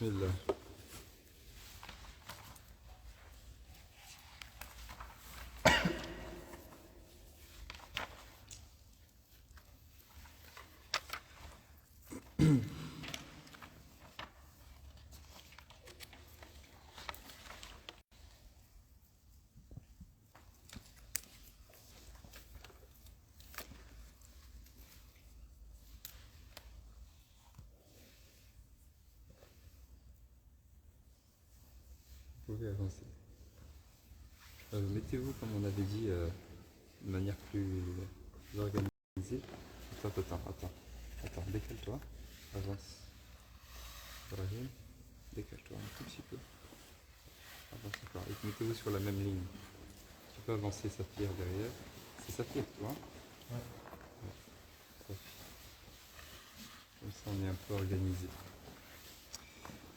Bismillah. Vous pouvez avancer. Mettez-vous, comme on avait dit, de manière plus organisée. Attends, décale-toi. Avance. Ibrahim, décale-toi un tout petit peu. Avance encore. Et mettez-vous sur la même ligne. Tu peux avancer Saphir derrière. C'est Saphir, toi, hein? Ouais. Saphir. Comme ça, on est un peu organisé.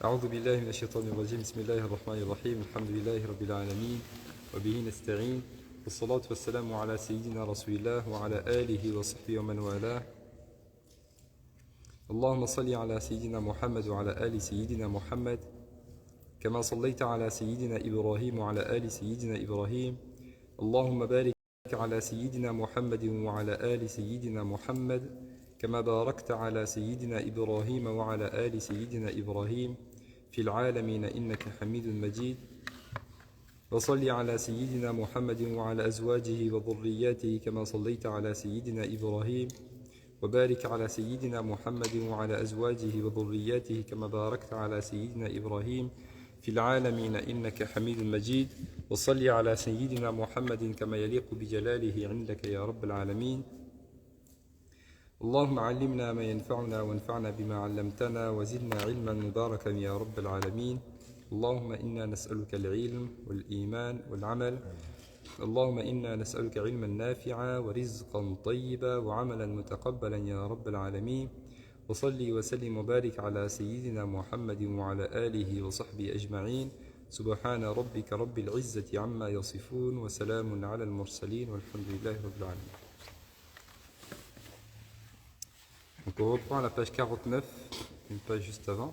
أعوذ بالله من الشيطان الرجيم بسم الله الرحمن الرحيم الحمد لله رب العالمين وبه نستعين والصلاة والسلام على سيدنا رسول الله وعلى آله وصحبه ومن والاه اللهم صل على سيدنا محمد وعلى آل سيدنا محمد كما صليت على سيدنا إبراهيم وعلى آل سيدنا إبراهيم اللهم بارك على سيدنا محمد وعلى آل سيدنا محمد كما باركت على سيدنا إبراهيم وعلى آل سيدنا إبراهيم في العالمين إنك حميد مجيد وصل على سيدنا محمد وعلى أزواجه وذرياته كما صليت على سيدنا إبراهيم وبارك على سيدنا محمد وعلى أزواجه وذرياته كما باركت على سيدنا إبراهيم في العالمين إنك حميد مجيد وصل على سيدنا محمد كما يليق بجلاله عندك يا رب العالمين اللهم علمنا ما ينفعنا وانفعنا بما علمتنا وزدنا علما مباركا يا رب العالمين اللهم إنا نسألك العلم والإيمان والعمل اللهم إنا نسألك علما نافعا ورزقا طيبا وعملا متقبلا يا رب العالمين وصلي وسلم وبارك على سيدنا محمد وعلى آله وصحبه أجمعين سبحان ربك رب العزة عما يصفون وسلام على المرسلين والحمد لله رب العالمين. Donc on reprend à la page 49, une page juste avant.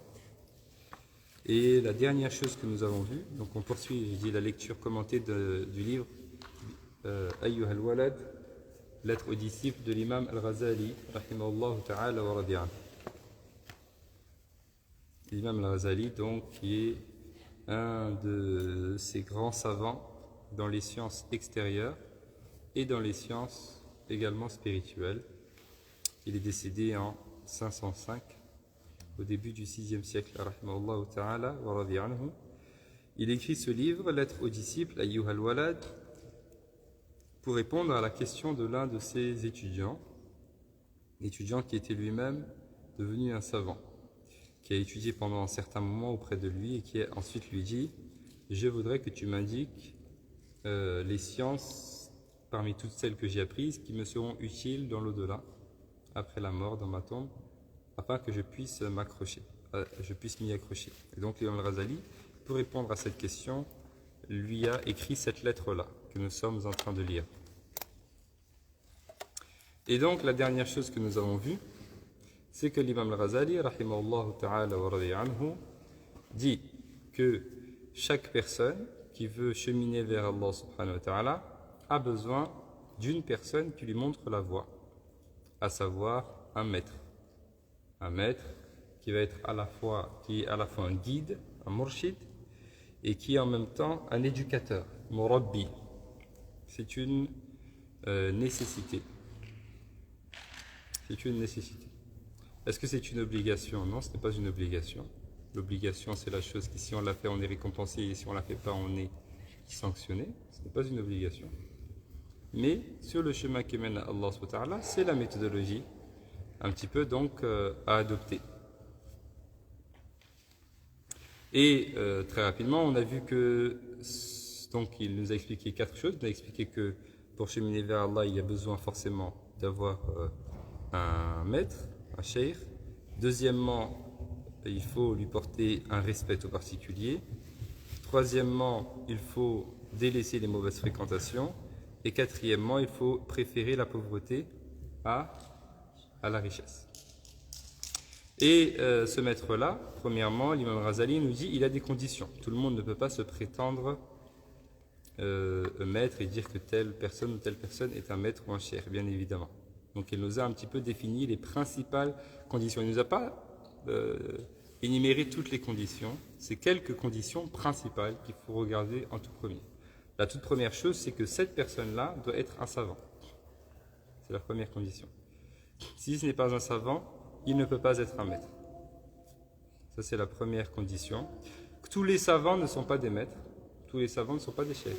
Et la dernière chose que nous avons vue, donc on poursuit, je dis, la lecture commentée du livre Ayyuha al-Walad, lettre aux disciples de l'imam al-Ghazali, rahimahullah ta'ala wa radi'an. L'imam al-Ghazali, donc, qui est un de ces grands savants dans les sciences extérieures et dans les sciences également spirituelles. Il est décédé en 505, au début du 6e siècle. Il écrit ce livre, Lettre aux disciples, Ayyuha al-Walad, pour répondre à la question de l'un de ses étudiants qui était lui-même devenu un savant, qui a étudié pendant un certain moment auprès de lui et qui ensuite lui dit « Je voudrais que tu m'indiques les sciences parmi toutes celles que j'ai apprises qui me seront utiles dans l'au-delà. » après la mort dans ma tombe, afin que je puisse m'y accrocher. Et donc l'imam al-Ghazali, pour répondre à cette question, lui a écrit cette lettre-là, que nous sommes en train de lire. Et donc la dernière chose que nous avons vue, c'est que l'imam al-Ghazali, rahimahullah ta'ala wa radiya anhu, dit que chaque personne qui veut cheminer vers Allah subhanahu wa ta'ala a besoin d'une personne qui lui montre la voie, à savoir un maître qui va être à la fois un guide, un murshid, et qui est en même temps un éducateur, murabbi. C'est une nécessité. C'est une nécessité. Est-ce que c'est une obligation? Non, ce n'est pas une obligation. L'obligation, c'est la chose qui, si on l'a fait, on est récompensé, et si on ne la fait pas, on est sanctionné. Ce n'est pas une obligation. Mais sur le chemin qui mène à Allah subhanahu wa ta'ala, c'est la méthodologie un petit peu donc à adopter. Et très rapidement, on a vu que donc il nous a expliqué 4 choses. Il a expliqué que pour cheminer vers Allah, il y a besoin forcément d'avoir un maître, un cheikh. Deuxièmement, il faut lui porter un respect au particulier. Troisièmement, il faut délaisser les mauvaises fréquentations. Et quatrièmement, il faut préférer la pauvreté à la richesse. Et ce maître-là, premièrement, l'imam Ghazali nous dit il a des conditions. Tout le monde ne peut pas se prétendre maître et dire que telle personne ou telle personne est un maître ou un cheikh, bien évidemment. Donc il nous a un petit peu défini les principales conditions. Il ne nous a pas énuméré toutes les conditions. C'est quelques conditions principales qu'il faut regarder en tout premier. La toute première chose, c'est que cette personne-là doit être un savant. C'est la première condition. Si ce n'est pas un savant, il ne peut pas être un maître. Ça, c'est la première condition. Tous les savants ne sont pas des maîtres. Tous les savants ne sont pas des cheikhs.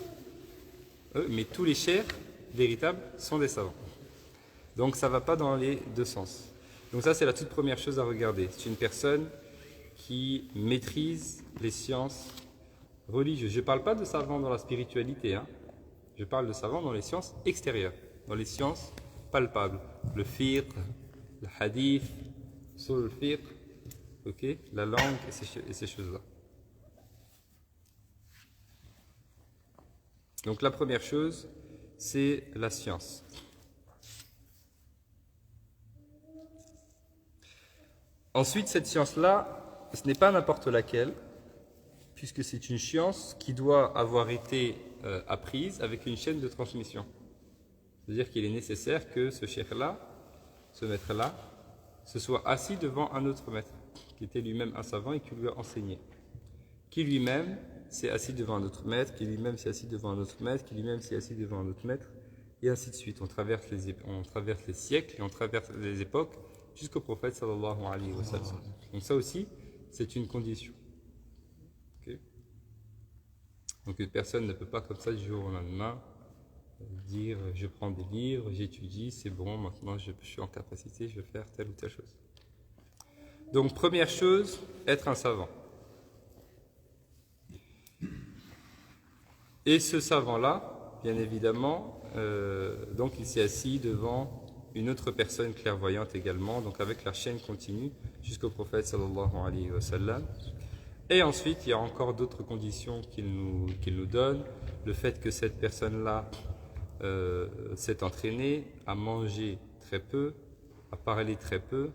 Mais tous les cheikhs véritables sont des savants. Donc ça ne va pas dans les deux sens. Donc ça, c'est la toute première chose à regarder. C'est une personne qui maîtrise les sciences religieuses. Je ne parle pas de savants dans la spiritualité. Je parle de savants dans les sciences extérieures, dans les sciences palpables. Le fiqh, le hadith, sur le fiqh, la langue et ces choses-là. Donc la première chose, c'est la science. Ensuite, cette science-là, ce n'est pas n'importe laquelle, puisque c'est une science qui doit avoir été apprise avec une chaîne de transmission. C'est-à-dire qu'il est nécessaire que ce cheikh-là, ce maître-là, se soit assis devant un autre maître, qui était lui-même un savant et qui lui a enseigné. Qui lui-même s'est assis devant un autre maître, qui lui-même s'est assis devant un autre maître, qui lui-même s'est assis devant un autre maître, et ainsi de suite. On traverse les siècles et on traverse les époques jusqu'au prophète sallallahu alayhi wa sallam. Donc ça aussi, c'est une condition. Donc une personne ne peut pas comme ça du jour au lendemain dire je prends des livres, j'étudie, c'est bon, maintenant je suis en capacité, je vais faire telle ou telle chose. Donc première chose, être un savant. Et ce savant-là, bien évidemment, donc il s'est assis devant une autre personne clairvoyante également, donc avec la chaîne continue jusqu'au prophète sallallahu alayhi wa sallam. Et ensuite, il y a encore d'autres conditions qu'il nous donne. Le fait que cette personne-là s'est entraînée à manger très peu, à parler très peu,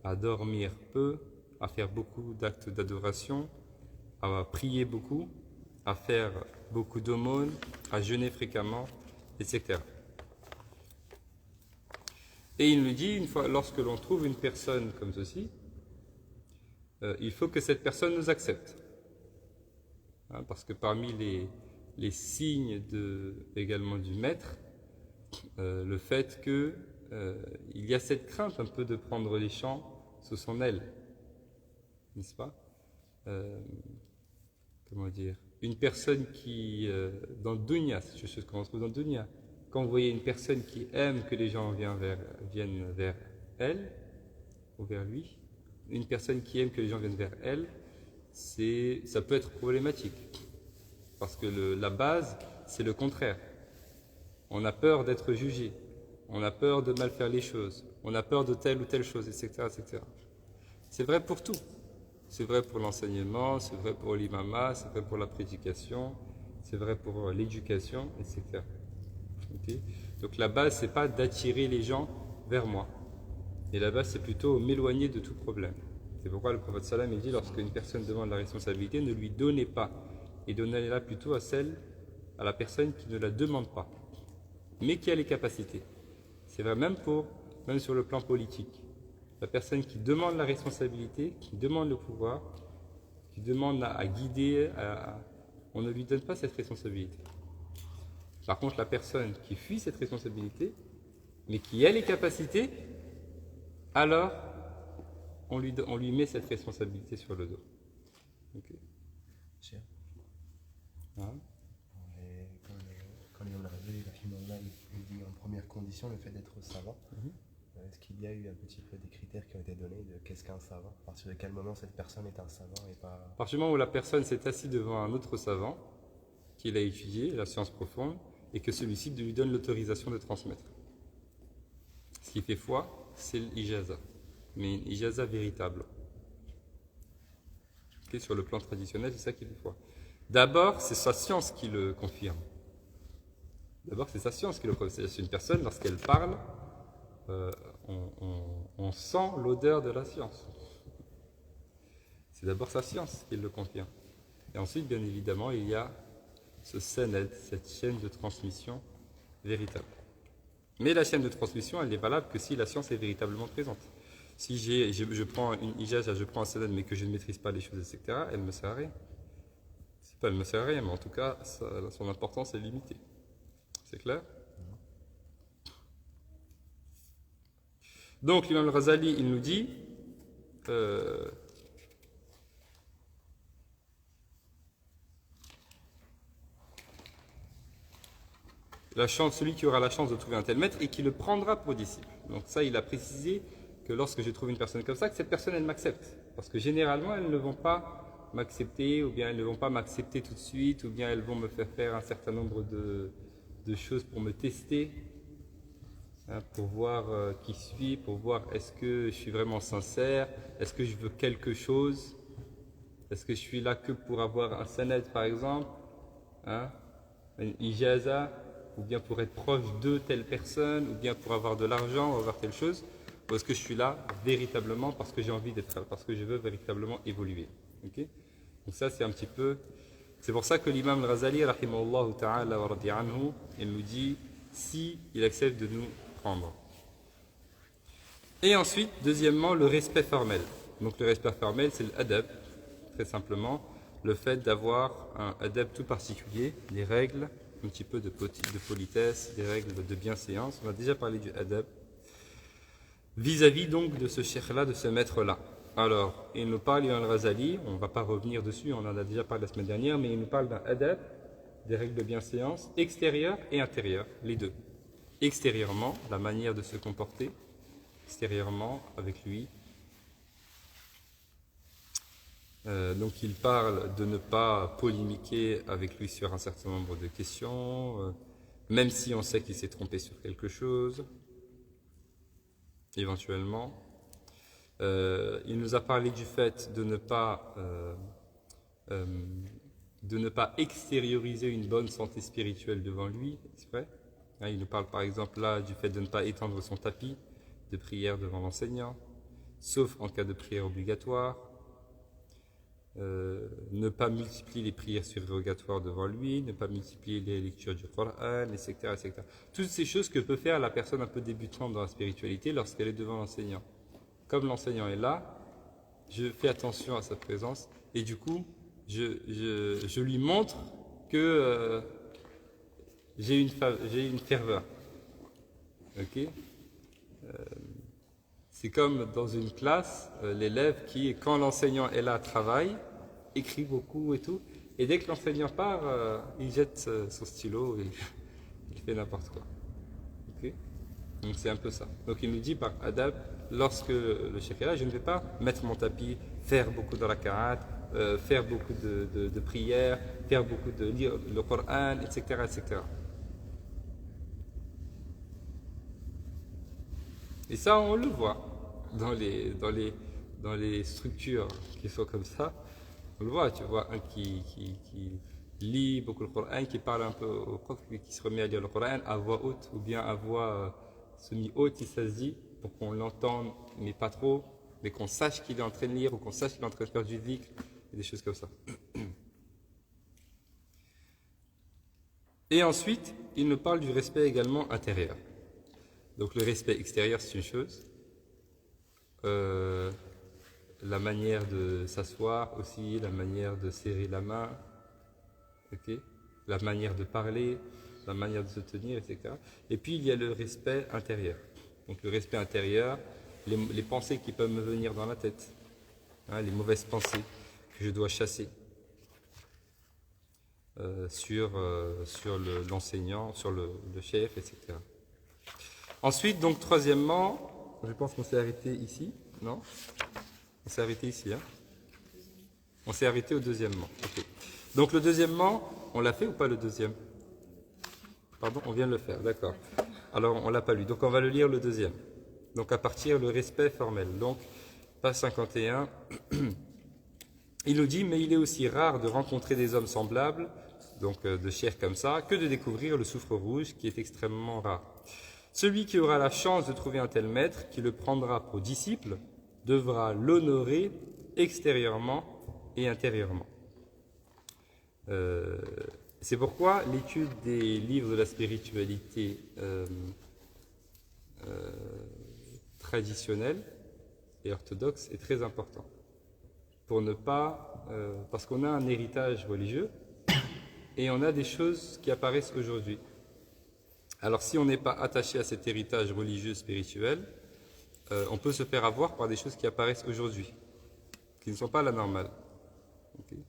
à dormir peu, à faire beaucoup d'actes d'adoration, à prier beaucoup, à faire beaucoup d'aumônes, à jeûner fréquemment, etc. Et il nous dit, une fois, lorsque l'on trouve une personne comme ceci, il faut que cette personne nous accepte. Parce que parmi les signes également du maître, le fait qu'il y a cette crainte un peu de prendre les champs sous son aile, n'est-ce pas? Comment dire? Une personne qui, dans le dunya, c'est quelque chose qu'on trouve dans le dunya, quand vous voyez une personne qui aime que les gens viennent vers elle, ou vers lui, une personne qui aime que les gens viennent vers elle, ça peut être problématique. Parce que la base, c'est le contraire. On a peur d'être jugé, on a peur de mal faire les choses, on a peur de telle ou telle chose, etc. etc. C'est vrai pour tout. C'est vrai pour l'enseignement, c'est vrai pour l'imama, c'est vrai pour la prédication, c'est vrai pour l'éducation, etc. Okay? Donc la base, c'est pas d'attirer les gens vers moi. Et la base, c'est plutôt m'éloigner de tout problème. C'est pourquoi le prophète sallam il dit, lorsqu'une personne demande la responsabilité, ne lui donnez pas, et donnez-la plutôt à la personne qui ne la demande pas, mais qui a les capacités. C'est vrai même sur le plan politique. La personne qui demande la responsabilité, qui demande le pouvoir, qui demande à guider, on ne lui donne pas cette responsabilité. Par contre, la personne qui fuit cette responsabilité, mais qui a les capacités, alors on lui met cette responsabilité sur le dos. Okay. Quand Léon Larger, il dit en première condition le fait d'être savant. Est-ce qu'il y a eu un petit peu des critères qui ont été donnés de qu'est-ce qu'un savant? À partir de quel moment cette personne est un savant et pas... À partir du moment où la personne s'est assise devant un autre savant, qu'il a étudié, la science profonde, et que celui-ci lui donne l'autorisation de transmettre. Ce qui fait foi, c'est l'ijaza, mais une ijaza véritable. Okay, sur le plan traditionnel, c'est ça qui fait foi. D'abord, c'est sa science qui le confirme. C'est une personne, lorsqu'elle parle, on sent l'odeur de la science. C'est d'abord sa science qui le confirme. Et ensuite, bien évidemment, il y a ce sanad, cette chaîne de transmission véritable. Mais la chaîne de transmission, elle n'est valable que si la science est véritablement présente. Si je prends une ijaza, je prends un sanad, mais que je ne maîtrise pas les choses, etc., elle ne me sert à rien. C'est pas elle ne me sert à rien, mais en tout cas, son importance est limitée. C'est clair? Donc, l'imam al-Ghazali, il nous dit celui qui aura la chance de trouver un tel maître et qui le prendra pour disciple. Donc ça, il a précisé que lorsque je trouve une personne comme ça, que cette personne, elle m'accepte. Parce que généralement, elles ne vont pas m'accepter, ou bien elles ne vont pas m'accepter tout de suite, ou bien elles vont me faire faire un certain nombre de choses pour me tester, hein, pour voir qui je suis, pour voir est-ce que je suis vraiment sincère, est-ce que je veux quelque chose, est-ce que je suis là que pour avoir un sanad par exemple, hein, une ijaza, ou bien pour être proche de telle personne, ou bien pour avoir de l'argent, ou avoir telle chose, ou est-ce que je suis là véritablement parce que j'ai envie d'être là, parce que je veux véritablement évoluer. Okay? Donc ça c'est un petit peu... C'est pour ça que l'imam al-Ghazali, rahimahullah ta'ala wa radi anhu, il nous dit si il accepte de nous prendre. Et ensuite, deuxièmement, le respect formel. Donc le respect formel, c'est l'adab, très simplement, le fait d'avoir un adab tout particulier, des règles, un petit peu de politesse, des règles de bienséance. On a déjà parlé du adab. Vis-à-vis donc de ce cheikh-là, de ce maître-là. Alors, il nous parle, Imam al-Ghazali, on ne va pas revenir dessus, on en a déjà parlé la semaine dernière, mais il nous parle d'un adab, des règles de bienséance, extérieures et intérieures, les deux. Extérieurement, la manière de se comporter, extérieurement, avec lui. Donc il parle de ne pas polémiquer avec lui sur un certain nombre de questions, même si on sait qu'il s'est trompé sur quelque chose, éventuellement. Il nous a parlé du fait de ne pas extérioriser une bonne santé spirituelle devant lui, c'est vrai. Il nous parle par exemple là du fait de ne pas étendre son tapis de prière devant l'enseignant, sauf en cas de prière obligatoire. Ne pas multiplier les prières surrogatoires devant lui, ne pas multiplier les lectures du Coran, etc., etc. Toutes ces choses que peut faire la personne un peu débutante dans la spiritualité lorsqu'elle est devant l'enseignant. Comme l'enseignant est là, je fais attention à sa présence et du coup, je lui montre que j'ai une ferveur. Ok? C'est comme dans une classe, l'élève qui, quand l'enseignant est là, travaille, écrit beaucoup et tout, et dès que l'enseignant part, il jette son stylo et il fait n'importe quoi. Okay? Donc c'est un peu ça. Donc il nous dit par adab, lorsque le cheikh est là, je ne vais pas mettre mon tapis, faire beaucoup de raka'at, faire beaucoup de prières, faire beaucoup de lire le Coran, etc., etc. Et ça, on le voit dans les structures qui sont comme ça. On le voit, tu vois, un qui lit beaucoup le Coran, qui parle un peu au prof, qui se remet à lire le Coran à voix haute ou bien à voix semi-haute, il s'agit pour qu'on l'entende, mais pas trop, mais qu'on sache qu'il est en train de lire ou qu'on sache qu'il est en train de faire du dhikr, et des choses comme ça. Et ensuite, il nous parle du respect également intérieur. Donc le respect extérieur, c'est une chose. La manière de s'asseoir aussi, la manière de serrer la main, okay, la manière de parler, la manière de se tenir, etc. Et puis il y a le respect intérieur. Donc le respect intérieur, les pensées qui peuvent me venir dans la tête, hein, les mauvaises pensées que je dois chasser sur l'enseignant, sur le chef, etc. Ensuite, donc troisièmement, je pense qu'on s'est arrêté ici, non? On s'est arrêté ici, hein? On s'est arrêté au deuxièmement. Okay. Donc le deuxièmement, on l'a fait ou pas le deuxième? Pardon, on vient de le faire, d'accord. Alors on l'a pas lu, donc on va le lire le deuxième. Donc à partir le respect formel. Donc page 51, il nous dit, mais il est aussi rare de rencontrer des hommes semblables, donc de chair comme ça, que de découvrir le soufre rouge qui est extrêmement rare. Celui qui aura la chance de trouver un tel maître, qui le prendra pour disciple, devra l'honorer extérieurement et intérieurement. C'est pourquoi l'étude des livres de la spiritualité traditionnelle et orthodoxe est très importante. Pour ne pas, parce qu'on a un héritage religieux et on a des choses qui apparaissent aujourd'hui. Alors si on n'est pas attaché à cet héritage religieux spirituel, on peut se faire avoir par des choses qui apparaissent aujourd'hui, qui ne sont pas la normale. Okay.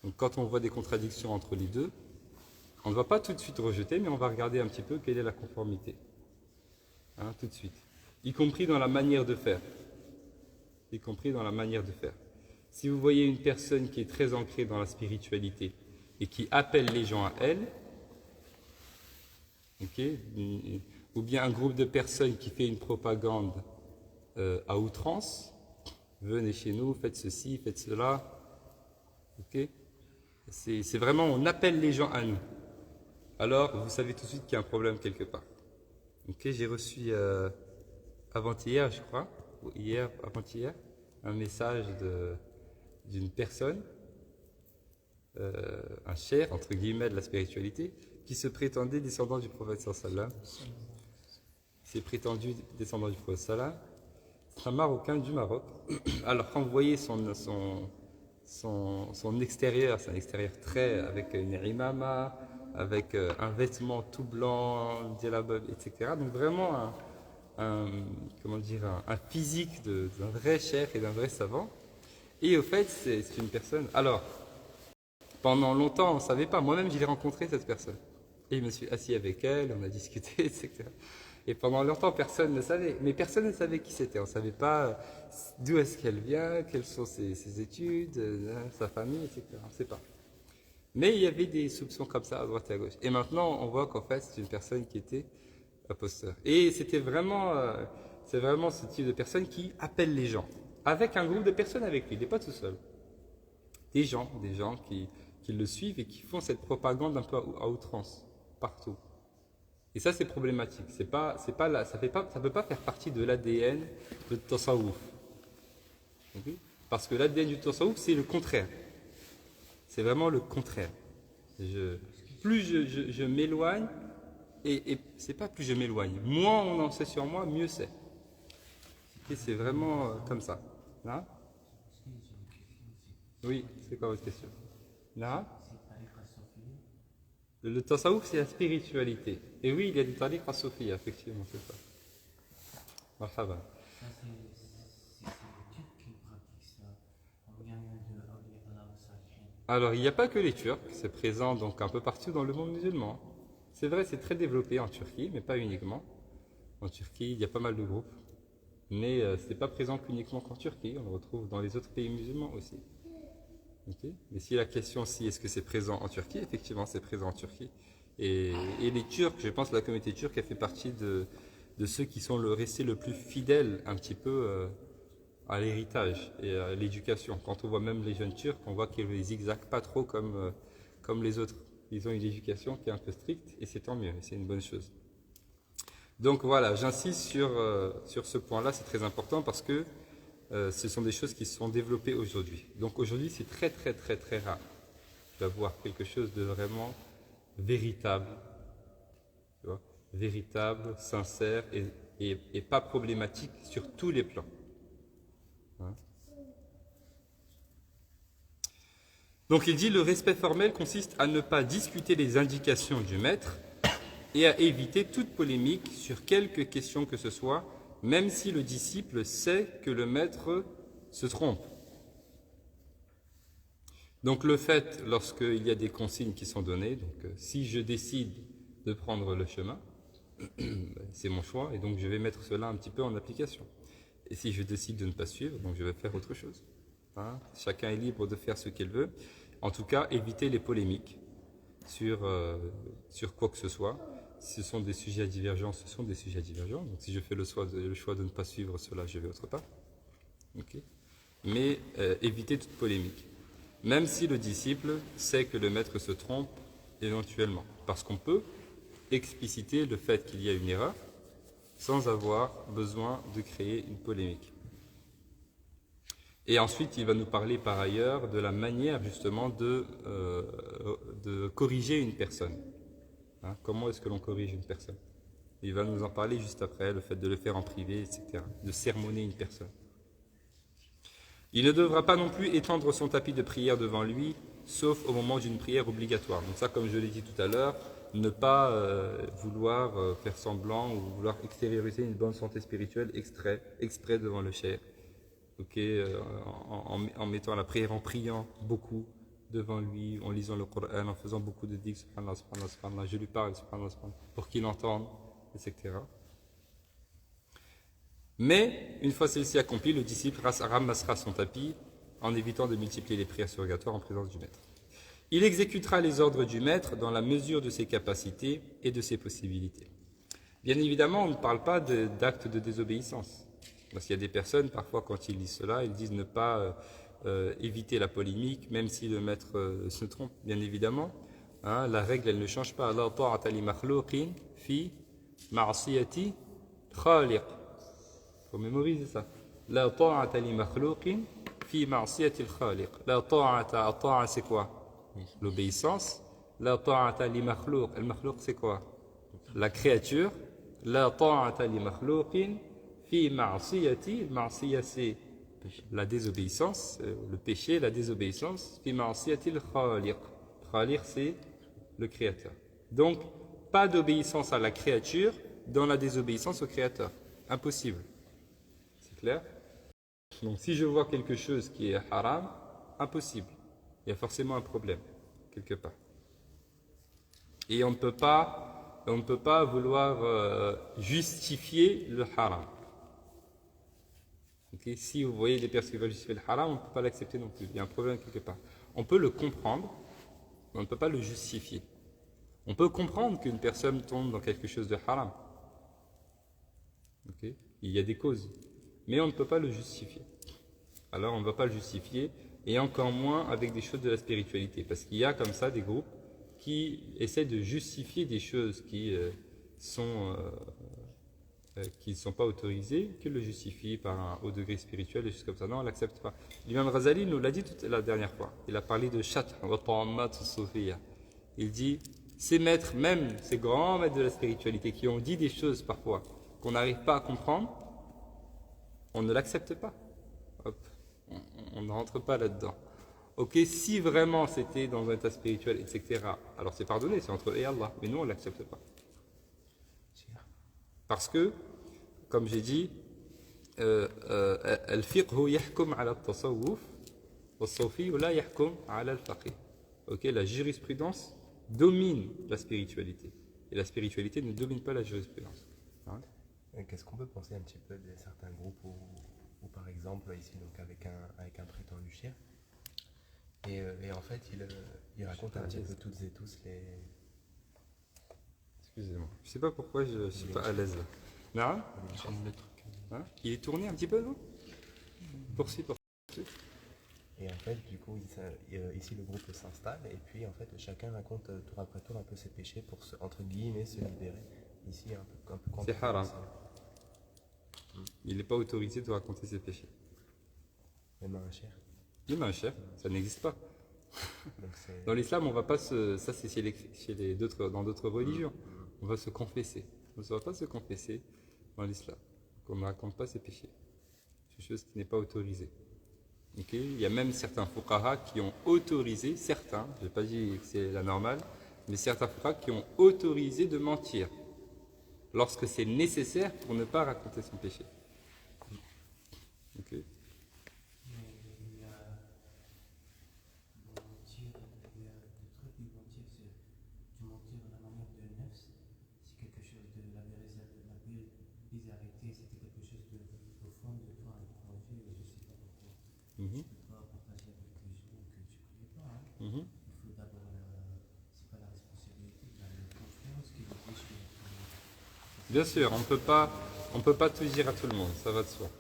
Donc quand on voit des contradictions entre les deux, on ne va pas tout de suite rejeter, mais on va regarder un petit peu quelle est la conformité. Hein, tout de suite. Y compris dans la manière de faire. Y compris dans la manière de faire. Si vous voyez une personne qui est très ancrée dans la spiritualité et qui appelle les gens à elle, okay, ou bien un groupe de personnes qui fait une propagande à outrance, venez chez nous, faites ceci, faites cela, okay, c'est vraiment, on appelle les gens à nous. Alors, vous savez tout de suite qu'il y a un problème quelque part. Okay, j'ai reçu avant-hier, je crois, ou hier, avant-hier, un message d'une personne, un cher, entre guillemets, de la spiritualité, qui se prétendait descendant du prophète sallallahu. C'est prétendu descendant du prophète sallallahu. C'est un Marocain du Maroc. Alors quand vous voyez son extérieur, c'est un extérieur très, avec une imama, avec un vêtement tout blanc, djellabab, etc. Donc vraiment comment dire, un physique d'un vrai cheikh et d'un vrai savant. Et au fait, c'est une personne... Alors, pendant longtemps, on ne savait pas. Moi-même, j'ai rencontré cette personne. Et je me suis assis avec elle, on a discuté, etc. Et pendant longtemps, personne ne savait. Mais personne ne savait qui c'était. On ne savait pas d'où est-ce qu'elle vient, quelles sont ses études, sa famille, etc. On ne sait pas. Mais il y avait des soupçons comme ça à droite et à gauche. Et maintenant, on voit qu'en fait, c'est une personne qui était imposteur. Et c'était vraiment, c'est vraiment ce type de personne qui appelle les gens. Avec un groupe de personnes avec lui. Il n'est pas tout seul. Des gens qui le suivent et qui font cette propagande un peu à outrance, partout. Et ça, c'est problématique. Ça peut pas faire partie de l'ADN de Tasawwuf. Okay? Parce que l'ADN du Tasawwuf, c'est le contraire. C'est vraiment le contraire. Plus je m'éloigne, et c'est pas plus je m'éloigne, moins on en sait sur moi, mieux c'est. Et c'est vraiment comme ça. Là? Oui, c'est quoi votre question? Là? Le tasawwuf, c'est la spiritualité. Et oui, il y a des tariqa soufiyya, effectivement, c'est ça. Marhaba. Ça, c'est les Turcs qui pratiquent ça. On vient de Allah Salihin. Alors, il n'y a pas que les Turcs, c'est présent donc un peu partout dans le monde musulman. C'est vrai, c'est très développé en Turquie, mais pas uniquement. En Turquie, il y a pas mal de groupes. Mais ce n'est pas présent qu'uniquement qu'en Turquie, on le retrouve dans les autres pays musulmans aussi. Okay. Mais si la question si est-ce que c'est présent en Turquie, effectivement c'est présent en Turquie. Et les Turcs, je pense que la communauté turque elle fait partie de ceux qui sont restés le plus fidèles un petit peu à l'héritage et à l'éducation. Quand on voit même les jeunes Turcs, on voit qu'ils ne zigzaguent pas trop comme les autres. Ils ont une éducation qui est un peu stricte et c'est tant mieux, c'est une bonne chose. Donc voilà, j'insiste sur ce point-là, c'est très important parce que ce sont des choses qui se sont développées aujourd'hui. Donc aujourd'hui, c'est très très très très rare d'avoir quelque chose de vraiment véritable, tu vois, véritable, sincère et pas problématique sur tous les plans. Hein? Donc il dit le respect formel consiste à ne pas discuter les indications du maître et à éviter toute polémique sur quelque question que ce soit, même si le disciple sait que le maître se trompe. Donc le fait, lorsqu'il y a des consignes qui sont données, donc si je décide de prendre le chemin, c'est mon choix, et donc je vais mettre cela un petit peu en application. Et si je décide de ne pas suivre, donc je vais faire autre chose. Hein? Chacun est libre de faire ce qu'il veut. En tout cas, éviter les polémiques sur quoi que ce soit. Si ce sont des sujets à divergence, ce sont des sujets à divergence. Donc si je fais le choix de ne pas suivre cela, je vais autre part. Okay. Mais éviter toute polémique. Même si le disciple sait que le maître se trompe éventuellement. Parce qu'on peut expliciter le fait qu'il y a une erreur sans avoir besoin de créer une polémique. Et ensuite, il va nous parler par ailleurs de la manière justement de corriger une personne. Hein, comment est-ce que l'on corrige une personne? Il va nous en parler juste après, le fait de le faire en privé, etc. De sermonner une personne. Il ne devra pas non plus étendre son tapis de prière devant lui, sauf au moment d'une prière obligatoire. Donc ça, comme je l'ai dit tout à l'heure, ne pas vouloir faire semblant ou vouloir extérioriser une bonne santé spirituelle exprès devant le cheikh. Okay, en mettant la prière, en priant beaucoup devant lui, en lisant le Coran, en faisant beaucoup de dhikr, subhanallah, subhanallah, subhanallah, je lui parle, subhanallah, subhanallah, pour qu'il entende, etc. Mais, une fois celle-ci accomplie, le disciple ramassera son tapis en évitant de multiplier les prières surrogatoires en présence du maître. Il exécutera les ordres du maître dans la mesure de ses capacités et de ses possibilités. Bien évidemment, on ne parle pas d'actes de désobéissance. Parce qu'il y a des personnes, parfois, quand ils lisent cela, ils disent ne pas éviter la polémique, même si le maître se trompe, bien évidemment. Hein, la règle, elle ne change pas. La ta'ata li makhlouqin fi ma'siyati khaliq. Il faut mémoriser ça. La ta'ata li makhlouqin fi ma'siyati khaliq. La ta'a, c'est quoi? L'obéissance. La ta'ata li makhlouq. Le makhlouq, c'est quoi? La créature. La ta'ata li makhlouqin fi ma'siyati. Ma'siyah, c'est la désobéissance, le péché, la désobéissance. Fi ma'siyati khaliq. Khaliq, c'est le créateur. Donc, pas d'obéissance à la créature dans la désobéissance au créateur. Impossible. C'est clair? Donc, si je vois quelque chose qui est haram, impossible. Il y a forcément un problème, quelque part. Et on ne peut pas vouloir justifier le haram. Okay? Si vous voyez des personnes qui veulent justifier le haram, on ne peut pas l'accepter non plus. Il y a un problème quelque part. On peut le comprendre, mais on ne peut pas le justifier. On peut comprendre qu'une personne tombe dans quelque chose de haram. Okay? Il y a des causes. Mais on ne peut pas le justifier. Alors on ne va pas le justifier, et encore moins avec des choses de la spiritualité. Parce qu'il y a comme ça des groupes qui essaient de justifier des choses qui ne sont pas autorisées, qui le justifient par un haut degré spirituel, et choses comme ça. Non, on ne l'accepte pas. L'imam Ghazali nous l'a dit la dernière fois. Il a parlé de Shat, il dit, ces maîtres, même ces grands maîtres de la spiritualité, qui ont dit des choses parfois qu'on n'arrive pas à comprendre, on ne l'accepte pas. Hop. On ne rentre pas là-dedans. Ok, si vraiment c'était dans un état spirituel, etc., alors c'est pardonné, c'est entre eux et Allah. Mais nous, on ne l'accepte pas. Parce que, comme j'ai dit, al-fiqhu yahkum ala al-tasawwuf wa-sawfi la yahkum ala al-faqih. Ok, la jurisprudence domine la spiritualité. Et la spiritualité ne domine pas la jurisprudence. Hein? Qu'est-ce qu'on peut penser un petit peu de certains groupes où par exemple, ici, donc avec un prétendu chien, et en fait, il raconte un petit peu toutes et tous les... Excusez-moi. Je ne sais pas pourquoi je ne suis pas à l'aise là. Non? Hein? Il est tourné un petit peu, non? Poursuis. Et en fait, du coup, ici, le groupe s'installe, et puis, en fait, chacun raconte tour après tour un peu ses péchés pour, entre guillemets, se libérer. Ici, un peu c'est haram. Il n'est pas autorisé de raconter ses péchés. Même un cher. Même un cher, ça n'existe pas. Dans l'islam, on va pas se... Ça, c'est dans d'autres religions. On va se confesser. On ne va pas se confesser dans l'islam. On ne raconte pas ses péchés. C'est une chose qui n'est pas autorisée. Okay? Il y a même certains fuqaha qui ont autorisé, certains, je n'ai pas dit que c'est la normale, mais certains fuqaha qui ont autorisé de mentir lorsque c'est nécessaire pour ne pas raconter son péché. Okay. Bien sûr, on ne peut pas tout dire à tout le monde, ça va de soi.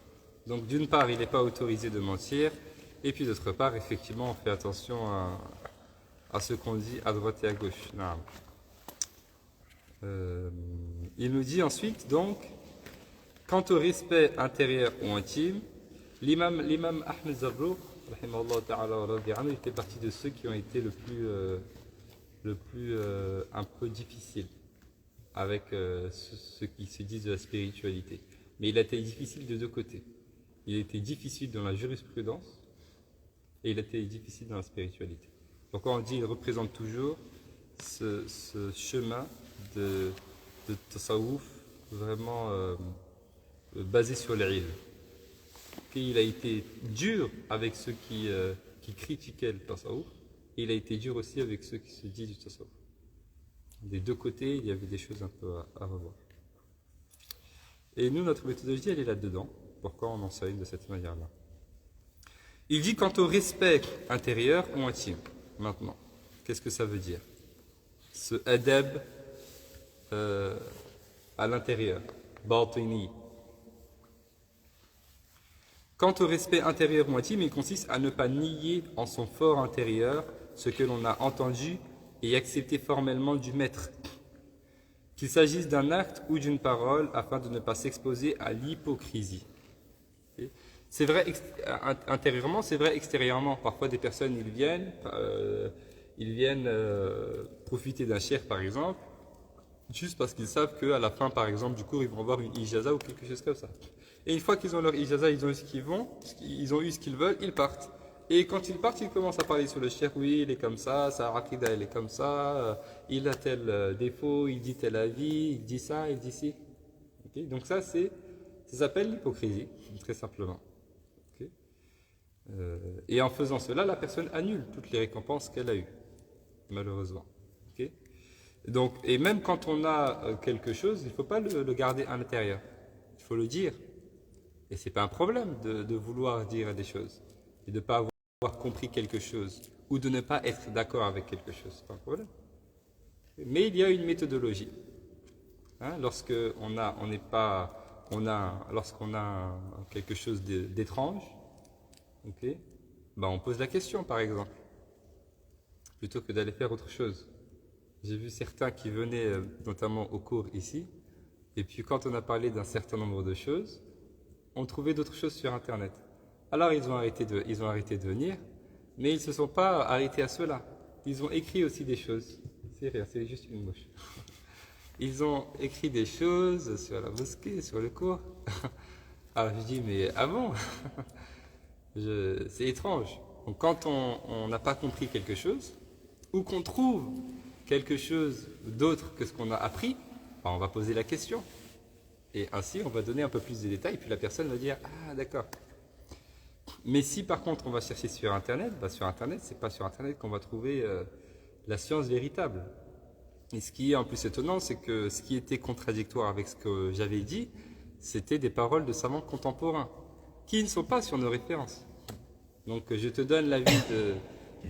Donc d'une part, il n'est pas autorisé de mentir, et puis d'autre part, effectivement, on fait attention à ce qu'on dit à droite et à gauche. Il nous dit ensuite, donc, quant au respect intérieur ou intime, L'imam Ahmed Zarruq, rahimahullah ta'ala wa radi anhu, il fait partie de ceux qui ont été le plus un peu difficile avec ceux qui se disent de la spiritualité. Mais il a été difficile de deux côtés. Il a été difficile dans la jurisprudence et il a été difficile dans la spiritualité. Donc quand on dit il représente toujours ce chemin de tasawwuf vraiment basé sur l'ilm. Il a été dur avec ceux qui critiquaient le tasawwuf et il a été dur aussi avec ceux qui se disent du tasawwuf. Des deux côtés, il y avait des choses un peu à revoir. Et nous, notre méthodologie, elle est là-dedans. Pourquoi on enseigne de cette manière-là? Il dit quant au respect intérieur ou intime. Maintenant, qu'est-ce que ça veut dire? Ce adab à l'intérieur, batini. Quant au respect intérieur ou intime, il consiste à ne pas nier en son fort intérieur ce que l'on a entendu et accepter formellement du maître, qu'il s'agisse d'un acte ou d'une parole, afin de ne pas s'exposer à l'hypocrisie. C'est vrai intérieurement, c'est vrai extérieurement. Parfois, des personnes, ils viennent profiter d'un cheikh, par exemple, juste parce qu'ils savent qu'à la fin, par exemple, du cours, ils vont avoir une ijaza ou quelque chose comme ça. Et une fois qu'ils ont leur ijaza, ils ont eu ce qu'ils ont eu ce qu'ils veulent, ils partent. Et quand ils partent, ils commencent à parler sur le cheikh. Oui, il est comme ça, sa aqida, elle est comme ça, il a tel défaut, il dit tel avis, il dit ça, il dit ci. Okay? Donc ça s'appelle l'hypocrisie, très simplement. Okay? Et en faisant cela, la personne annule toutes les récompenses qu'elle a eues, malheureusement. Okay? Donc, et même quand on a quelque chose, il ne faut pas le garder à l'intérieur. Il faut le dire. Et ce n'est pas un problème de vouloir dire des choses et de ne pas avoir compris quelque chose ou de ne pas être d'accord avec quelque chose. Ce n'est pas un problème. Mais il y a une méthodologie. Hein, lorsqu'on a quelque chose d'étrange, okay, ben on pose la question, par exemple, plutôt que d'aller faire autre chose. J'ai vu certains qui venaient notamment au cours ici, et puis quand on a parlé d'un certain nombre de choses, on trouvait d'autres choses sur Internet. Alors ils ont arrêté de venir, mais ils ne se sont pas arrêtés à cela. Ils ont écrit aussi des choses. C'est rien, c'est juste une mouche. Ils ont écrit des choses sur la mosquée, sur le cours. Alors je dis, mais ah bon? C'est étrange. Donc quand on n'a pas compris quelque chose, ou qu'on trouve quelque chose d'autre que ce qu'on a appris, ben on va poser la question. Et ainsi, on va donner un peu plus de détails, puis la personne va dire « Ah, d'accord ». Mais si par contre on va chercher sur Internet, bah sur Internet, c'est pas sur Internet qu'on va trouver la science véritable. Et ce qui est en plus étonnant, c'est que ce qui était contradictoire avec ce que j'avais dit, c'était des paroles de savants contemporains, qui ne sont pas sur nos références. Donc je te donne l'avis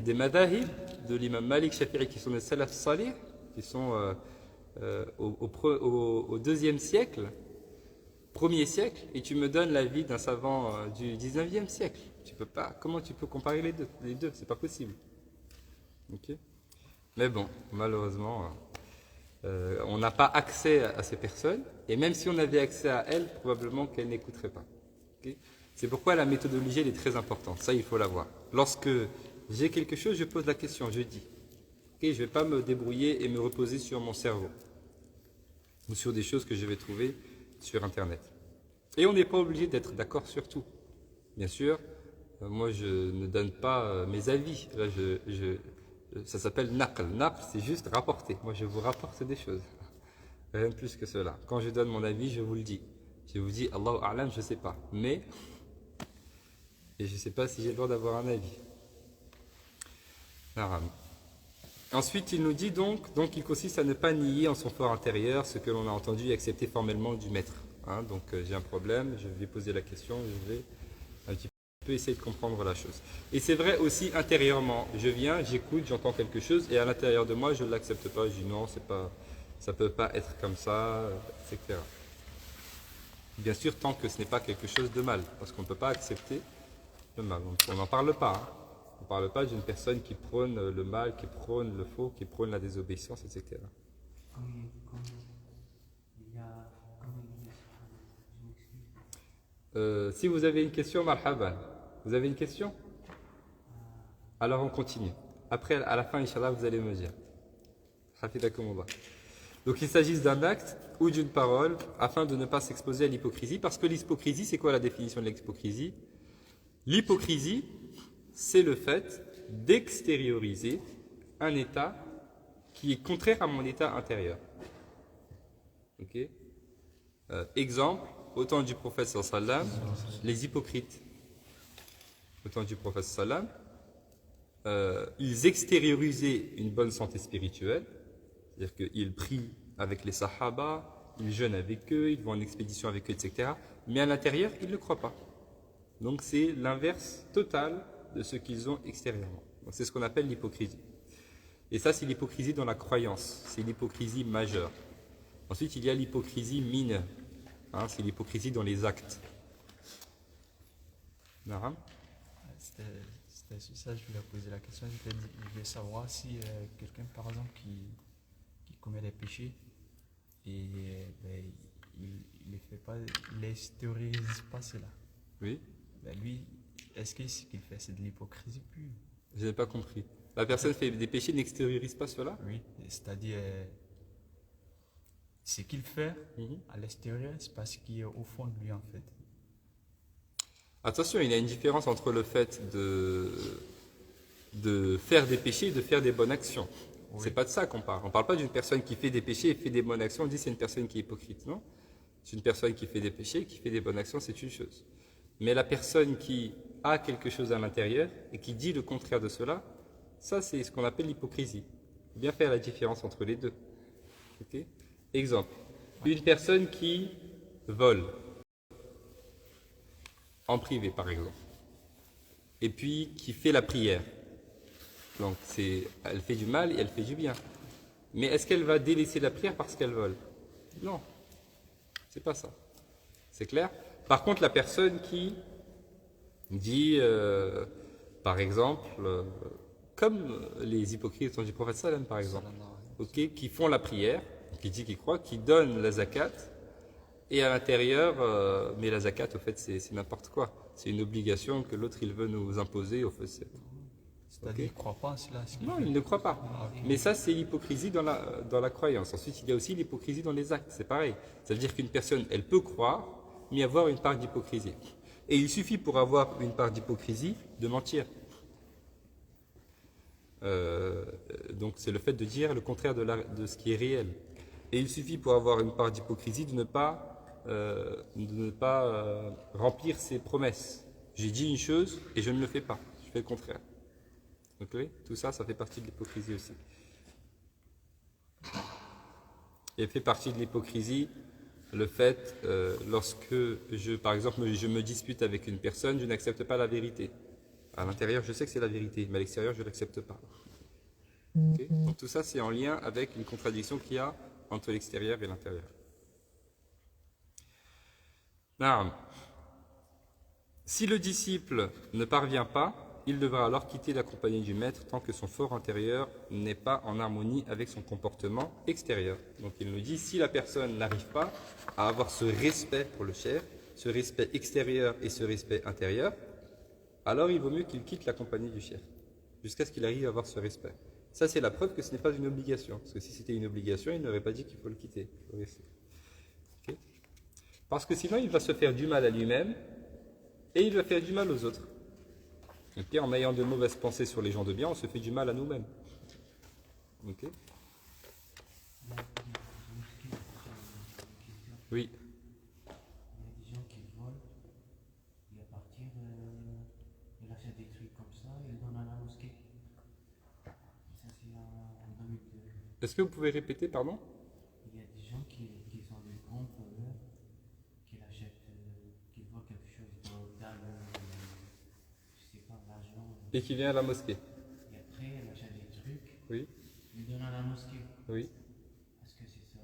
des madahib, de l'imam Malik, Shafi'i, qui sont des salaf salih, qui sont au deuxième siècle, premier siècle, et tu me donnes l'avis d'un savant du 19e siècle. Tu peux pas. Comment tu peux comparer les deux? C'est pas possible. Okay. Mais bon, malheureusement, on n'a pas accès à ces personnes, et même si on avait accès à elles, probablement qu'elles n'écouteraient pas. Okay. C'est pourquoi la méthodologie elle est très importante. Ça, il faut l'avoir. Lorsque j'ai quelque chose, je pose la question, je dis. Okay, je ne vais pas me débrouiller et me reposer sur mon cerveau ou sur des choses que je vais trouver sur Internet. Et on n'est pas obligé d'être d'accord sur tout. Bien sûr, moi je ne donne pas mes avis. Là, ça s'appelle naql. Naql, c'est juste rapporter. Moi, je vous rapporte des choses. Rien de plus que cela. Quand je donne mon avis, je vous le dis. Je vous dis, Allahu a'lam, je ne sais pas. Mais, et je ne sais pas si j'ai le droit d'avoir un avis. Aram. Ensuite, il nous dit donc il consiste à ne pas nier en son fort intérieur ce que l'on a entendu et accepter formellement du maître. Hein, donc j'ai un problème, je vais poser la question, je vais un petit peu essayer de comprendre la chose. Et c'est vrai aussi intérieurement. Je viens, j'écoute, j'entends quelque chose et à l'intérieur de moi, je ne l'accepte pas. Je dis non, ça ne peut pas être comme ça, etc. Bien sûr, tant que ce n'est pas quelque chose de mal, parce qu'on ne peut pas accepter le mal. On n'en parle pas. Hein. On ne parle pas d'une personne qui prône le mal, qui prône le faux, qui prône la désobéissance, etc. Si vous avez une question, marhaban. Vous avez une question? Alors on continue. Après, à la fin, Inch'Allah, vous allez me dire. Hafidakumullah. Donc il s'agit d'un acte ou d'une parole afin de ne pas s'exposer à l'hypocrisie. Parce que l'hypocrisie, c'est quoi la définition de l'hypocrisie? L'hypocrisie, c'est le fait d'extérioriser un état qui est contraire à mon état intérieur. Ok? Exemple, au temps du prophète sallam, les hypocrites. Au temps du prophète sallam, ils extériorisaient une bonne santé spirituelle, c'est-à-dire qu'ils prient avec les sahaba, ils jeûnent avec eux, ils vont en expédition avec eux, etc. Mais à l'intérieur, ils ne croient pas. Donc c'est l'inverse total de ce qu'ils ont extérieurement. Donc c'est ce qu'on appelle l'hypocrisie. Et ça, c'est l'hypocrisie dans la croyance, c'est l'hypocrisie majeure. Ensuite, il y a l'hypocrisie mineure, c'est l'hypocrisie dans les actes. Naram. C'était sur ça que je voulais poser la question. Je voulais savoir si quelqu'un, par exemple, qui commet des péchés et ben, il ne fait pas, il n'extériorise pas cela. Oui. Ben, lui, est-ce que ce qu'il fait, c'est de l'hypocrisie pure? Je n'ai pas compris. La personne fait des péchés, n'extériorise pas cela? Oui, c'est-à-dire ce qu'il fait à l'extérieur, c'est parce qu'il est au fond de lui en fait. Attention, il y a une différence entre le fait de faire des péchés et de faire des bonnes actions. Oui. C'est pas de ça qu'on parle. On ne parle pas d'une personne qui fait des péchés et fait des bonnes actions. On dit c'est une personne qui est hypocrite, non? C'est une personne qui fait des péchés et qui fait des bonnes actions, c'est une chose. Mais la personne qui a quelque chose à l'intérieur et qui dit le contraire de cela, ça c'est ce qu'on appelle l'hypocrisie. Il faut bien faire la différence entre les deux. Okay? Exemple, une personne qui vole en privé par exemple, et puis qui fait la prière. Donc elle fait du mal et elle fait du bien. Mais est-ce qu'elle va délaisser la prière parce qu'elle vole? Non, c'est pas ça. C'est clair? Par contre, la personne qui dit, par exemple, comme les hypocrites du prophète sallam par exemple, okay, qui font la prière, qui dit qu'ils croient, qui donnent la zakat, et à l'intérieur, mais la zakat, au fait, c'est n'importe quoi. C'est une obligation que l'autre, il veut nous imposer. Au fait, c'est-à-dire qu'il ne croit pas en cela. Non, il ne croit pas. Mais ça, c'est l'hypocrisie dans la croyance. Ensuite, il y a aussi l'hypocrisie dans les actes. C'est pareil. Ça veut dire qu'une personne, elle peut croire, mais avoir une part d'hypocrisie. Et il suffit pour avoir une part d'hypocrisie de mentir. Donc, c'est le fait de dire le contraire de ce qui est réel. Et il suffit pour avoir une part d'hypocrisie de ne pas remplir ses promesses. J'ai dit une chose et je ne le fais pas. Je fais le contraire. Okay? Tout ça, ça fait partie de l'hypocrisie aussi. Et fait partie de l'hypocrisie le fait, lorsque par exemple, je me dispute avec une personne, je n'accepte pas la vérité. À l'intérieur, je sais que c'est la vérité, mais à l'extérieur, je ne l'accepte pas. Okay? Donc tout ça, c'est en lien avec une contradiction qu'il y a entre l'extérieur et l'intérieur. Si le disciple ne parvient pas, il devra alors quitter la compagnie du maître tant que son fort intérieur n'est pas en harmonie avec son comportement extérieur. Donc il nous dit, si la personne n'arrive pas à avoir ce respect pour le cheikh, ce respect extérieur et ce respect intérieur, alors il vaut mieux qu'il quitte la compagnie du cheikh, jusqu'à ce qu'il arrive à avoir ce respect. Ça, c'est la preuve que ce n'est pas une obligation. Parce que si c'était une obligation, il n'aurait pas dit qu'il faut le quitter. Okay? Parce que sinon, il va se faire du mal à lui-même et il va faire du mal aux autres. Okay? En ayant de mauvaises pensées sur les gens de bien, on se fait du mal à nous-mêmes. Okay? Oui. Il y a des gens qui volent et à partir, ils achètent des trucs comme ça et ils donnent à la mosquée. Ça, c'est en 2002. Est-ce que vous pouvez répéter, pardon? Il y a des gens qui sont des grands voleurs, qui achètent, qui voient quelque chose dans je sais pas, l'argent. Et qui vient à la mosquée? Et après, ils achètent des trucs, Oui. ils donnent à la mosquée. Oui. Est-ce que c'est ça,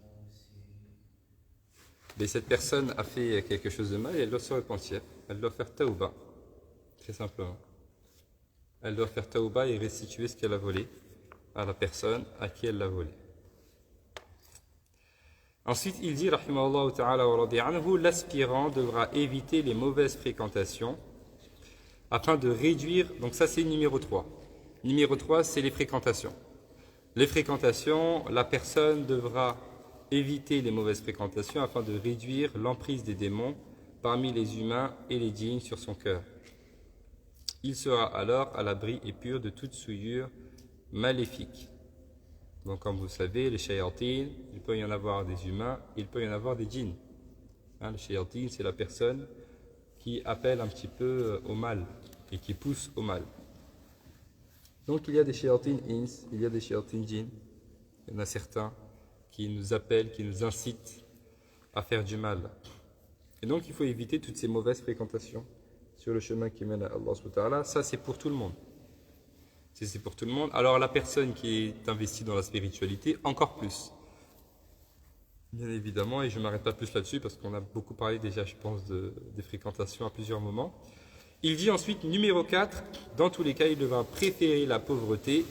Mais cette personne a fait quelque chose de mal et elle doit se repentir. Elle doit faire taouba, très simplement. Elle doit faire taouba et restituer ce qu'elle a volé à la personne à qui elle l'a volé. Ensuite, il dit, rahimahullah ta'ala wa radi anhu, l'aspirant devra éviter les mauvaises fréquentations afin de réduire, donc ça c'est numéro 3. Numéro 3, c'est les fréquentations. Les fréquentations, la personne devra éviter les mauvaises fréquentations afin de réduire l'emprise des démons parmi les humains et les djinns sur son cœur. Il sera alors à l'abri et pur de toute souillure maléfique. Donc comme vous savez, les shayatin, il peut y en avoir des humains, il peut y en avoir des djinns. Le shayatin, c'est la personne qui appelle un petit peu au mal et qui pousse au mal. Donc il y a des shayatin ins, il y a des shayatin djinns. Il y en a certains qui nous appellent, qui nous incitent à faire du mal. Et donc il faut éviter toutes ces mauvaises fréquentations sur le chemin qui mène à Allah subhanahu wa ta'ala. Ça c'est pour tout le monde. C'est pour tout le monde. Alors la personne qui est investie dans la spiritualité, encore plus. Bien évidemment, et je ne m'arrête pas plus là-dessus parce qu'on a beaucoup parlé déjà, je pense, des fréquentations à plusieurs moments. Il dit ensuite, numéro 4, dans tous les cas, il devra préférer la pauvreté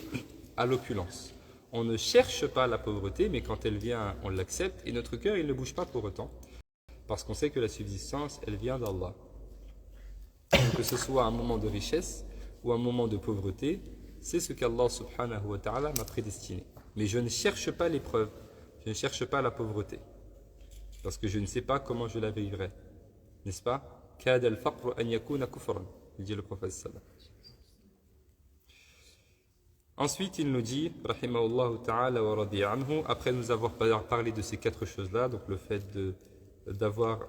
à l'opulence. On ne cherche pas la pauvreté, mais quand elle vient, on l'accepte, et notre cœur, il ne bouge pas pour autant, parce qu'on sait que la subsistance, elle vient d'Allah. Que ce soit un moment de richesse ou un moment de pauvreté, c'est ce qu'Allah subhanahu wa ta'ala m'a prédestiné. Mais je ne cherche pas l'épreuve, je ne cherche pas la pauvreté, parce que je ne sais pas comment je la vivrai. N'est-ce pas? Kad al-faqru an yakuna kufran, dit le prophète sallallahu alayhi wa sallam. Ensuite, il nous dit, rahimahullah ta'ala wa radi anhu, après nous avoir parlé de ces 4 choses-là, donc le fait d'avoir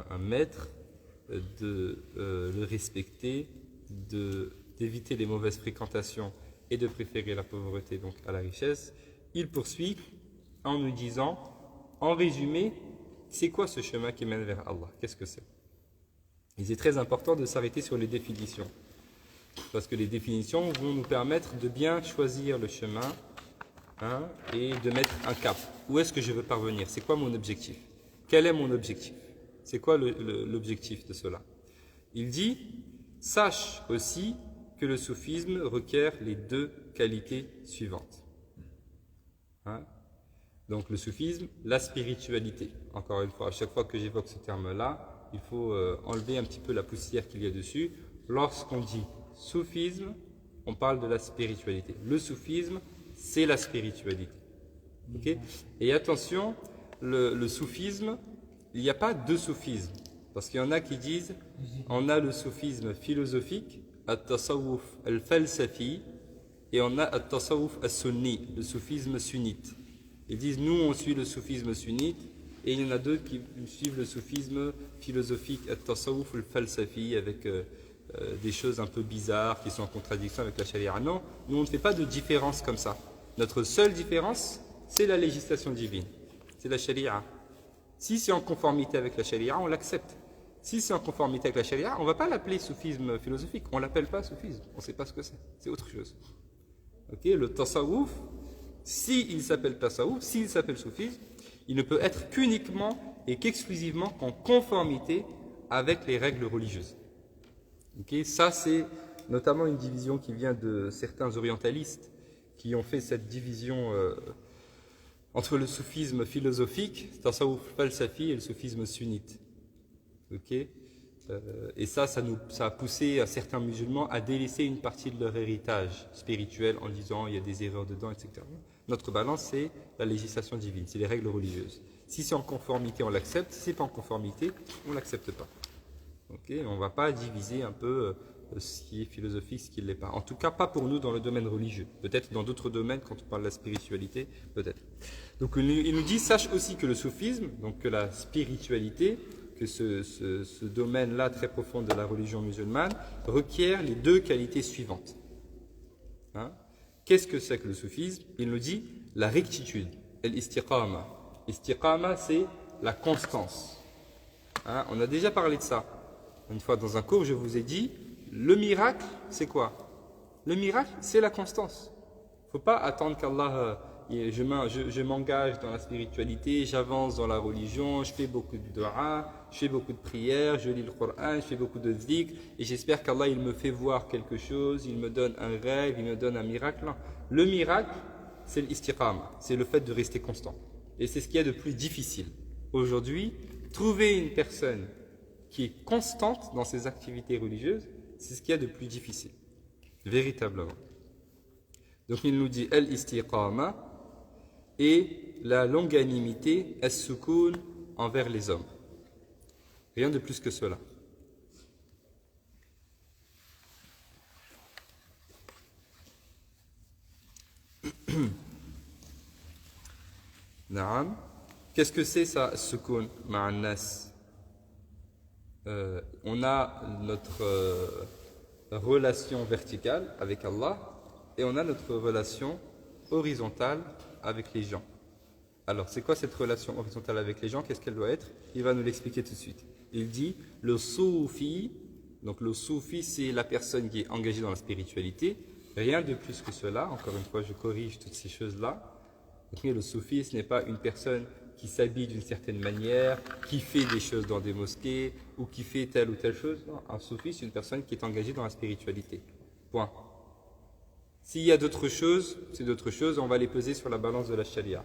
un maître, de le respecter, d'éviter les mauvaises fréquentations et de préférer la pauvreté donc à la richesse, il poursuit en nous disant, en résumé, c'est quoi ce chemin qui mène vers Allah? Qu'est-ce que c'est? Et c'est très important de s'arrêter sur les définitions, parce que les définitions vont nous permettre de bien choisir le chemin et de mettre un cap. Où est-ce que je veux parvenir? C'est quoi mon objectif? Quel est mon objectif? C'est quoi l'objectif de cela? Il dit, sache aussi que le soufisme requiert les 2 qualités suivantes. Donc le soufisme, la spiritualité. Encore une fois, à chaque fois que j'évoque ce terme-là, il faut enlever un petit peu la poussière qu'il y a dessus. Lorsqu'on dit soufisme, on parle de la spiritualité. Le soufisme, c'est la spiritualité. Okay? Et attention, le soufisme, il n'y a pas 2 soufismes. Parce qu'il y en a qui disent, on a le soufisme philosophique, at-tasawwuf al-falsafi, et on a at-tasawwuf al-sunni, le soufisme sunnite. Ils disent, nous on suit le soufisme sunnite, et il y en a d'autres qui suivent le soufisme philosophique, at-tasawwuf al-falsafi, avec des choses un peu bizarres qui sont en contradiction avec la charia. Non, nous on ne fait pas de différence comme ça. Notre seule différence, c'est la législation divine, c'est la charia. Si c'est en conformité avec la charia, on l'accepte. Si c'est en conformité avec la charia, on ne va pas l'appeler soufisme philosophique, on ne l'appelle pas soufisme, on ne sait pas ce que c'est autre chose. Okay? Le tasawwuf, s'il s'appelle tasawwuf, s'il s'appelle soufisme, il ne peut être qu'uniquement et qu'exclusivement qu'en conformité avec les règles religieuses. Okay? Ça, c'est notamment une division qui vient de certains orientalistes qui ont fait cette division entre le soufisme philosophique, tasawwuf falsafi, et le soufisme sunnite. Okay? Et ça a poussé certains musulmans à délaisser une partie de leur héritage spirituel en disant il y a des erreurs dedans, etc. Notre balance, c'est la législation divine, c'est les règles religieuses. Si c'est en conformité, on l'accepte. Si ce n'est pas en conformité, on ne l'accepte pas. Okay? On ne va pas diviser un peu ce qui est philosophique, ce qui ne l'est pas. En tout cas, pas pour nous dans le domaine religieux. Peut-être dans d'autres domaines, quand on parle de la spiritualité, peut-être. Donc il nous dit, sache aussi que le soufisme, donc que la spiritualité, que ce domaine-là très profond de la religion musulmane, requiert les 2 qualités suivantes. Qu'est-ce que c'est que le soufisme? Il nous dit la rectitude, l'istiqama. L'istiqama, c'est la constance. On a déjà parlé de ça. Une fois dans un cours, je vous ai dit, le miracle, c'est quoi? Le miracle, c'est la constance. Il ne faut pas attendre qu'Allah, je m'engage dans la spiritualité, j'avance dans la religion, je fais beaucoup de dua, je fais beaucoup de prières, je lis le Coran, je fais beaucoup de dhikr, et j'espère qu'Allah, il me fait voir quelque chose, il me donne un rêve, il me donne un miracle. Non. Le miracle, c'est l'istiqama, c'est le fait de rester constant. et c'est ce qu'il y a de plus difficile. Aujourd'hui, trouver une personne qui est constante dans ses activités religieuses, c'est ce qu'il y a de plus difficile, véritablement. Donc il nous dit al-istiqama et la longanimité, as-sukoun envers les hommes. Rien de plus que cela. Naam. Qu'est-ce que c'est ça, sukoun ma'an nas? On a notre relation verticale avec Allah et on a notre relation horizontale avec les gens. Alors, c'est quoi cette relation horizontale avec les gens? Qu'est-ce qu'elle doit être? Il va nous l'expliquer tout de suite. Il dit, le soufi, donc le soufi, c'est la personne qui est engagée dans la spiritualité. Rien de plus que cela. Encore une fois, je corrige toutes ces choses-là. Donc, le soufi, ce n'est pas une personne qui s'habille d'une certaine manière, qui fait des choses dans des mosquées, ou qui fait telle ou telle chose. Non, un soufi, c'est une personne qui est engagée dans la spiritualité. Point. S'il y a d'autres choses, c'est d'autres choses, on va les peser sur la balance de la sharia.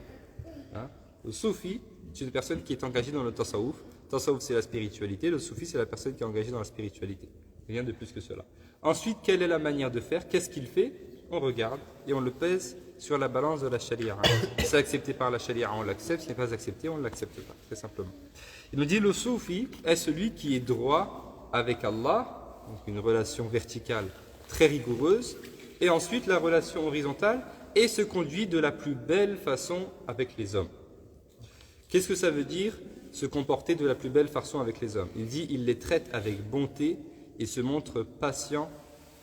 Hein? Le soufi, c'est une personne qui est engagée dans le tasawwuf. Tasawwuf, c'est la spiritualité. Le soufi, c'est la personne qui est engagée dans la spiritualité. Rien de plus que cela. Ensuite, quelle est la manière de faire? Qu'est-ce qu'il fait? On regarde et on le pèse sur la balance de la sharia. Si c'est accepté par la sharia, on l'accepte. Si ce n'est pas accepté, on ne l'accepte pas, très simplement. Il nous dit, le soufi est celui qui est droit avec Allah, donc une relation verticale très rigoureuse, et ensuite la relation horizontale, et se conduit de la plus belle façon avec les hommes. Qu'est-ce que ça veut dire, se comporter de la plus belle façon avec les hommes? Il dit, il les traite avec bonté et se montre patient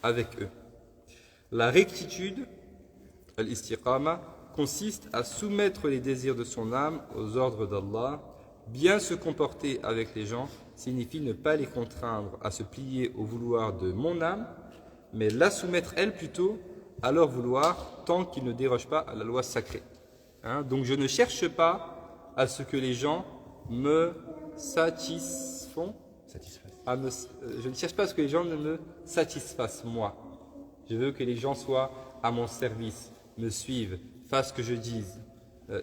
avec eux. La rectitude, al-istiqama, consiste à soumettre les désirs de son âme aux ordres d'Allah. Bien se comporter avec les gens signifie ne pas les contraindre à se plier au vouloir de mon âme, mais la soumettre elle plutôt à leur vouloir tant qu'ils ne dérogent pas à la loi sacrée. Hein? Donc je ne cherche pas à ce que les gens me satisfont. Je ne cherche pas à ce que les gens ne me satisfassent moi. Je veux que les gens soient à mon service, me suivent, fassent ce que je dise,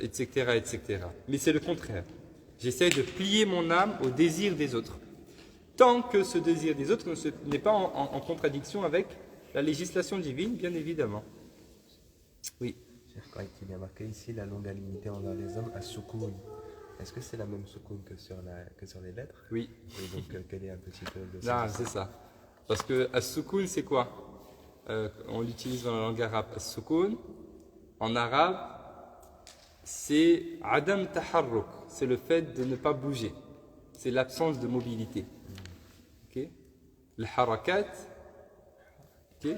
etc., etc. Mais c'est le contraire. J'essaie de plier mon âme au désir des autres. Tant que ce désir des autres n'est pas en contradiction avec la législation divine, bien évidemment. Oui. Quand il y a marqué ici la longanimité envers les hommes, à soukoun. Est-ce que c'est la même soukoun que sur les lettres? Oui. Et donc, quel est un petit peu le Non, sens? c'est ça. Parce que as-soukoun, c'est quoi? On l'utilise dans la langue arabe. As-soukoun, en arabe, c'est adam taharruk. C'est le fait de ne pas bouger. C'est l'absence de mobilité. Ok? Le harakat, ok?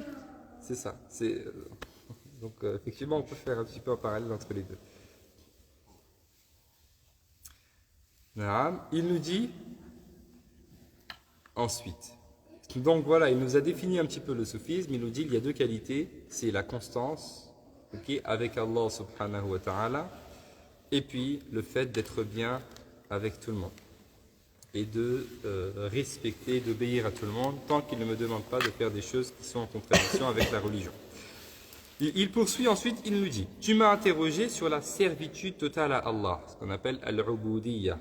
C'est ça. Donc, effectivement, on peut faire un petit peu un parallèle entre les deux. Il nous dit ensuite. Donc voilà, il nous a défini un petit peu le soufisme. Il nous dit qu'il y a deux qualités. C'est la constance, okay, avec Allah subhanahu wa ta'ala, et puis le fait d'être bien avec tout le monde. Et de respecter, d'obéir à tout le monde, tant qu'il ne me demande pas de faire des choses qui sont en contradiction avec la religion. Il poursuit ensuite, il nous dit, tu m'as interrogé sur la servitude totale à Allah, ce qu'on appelle al-ubudiyya.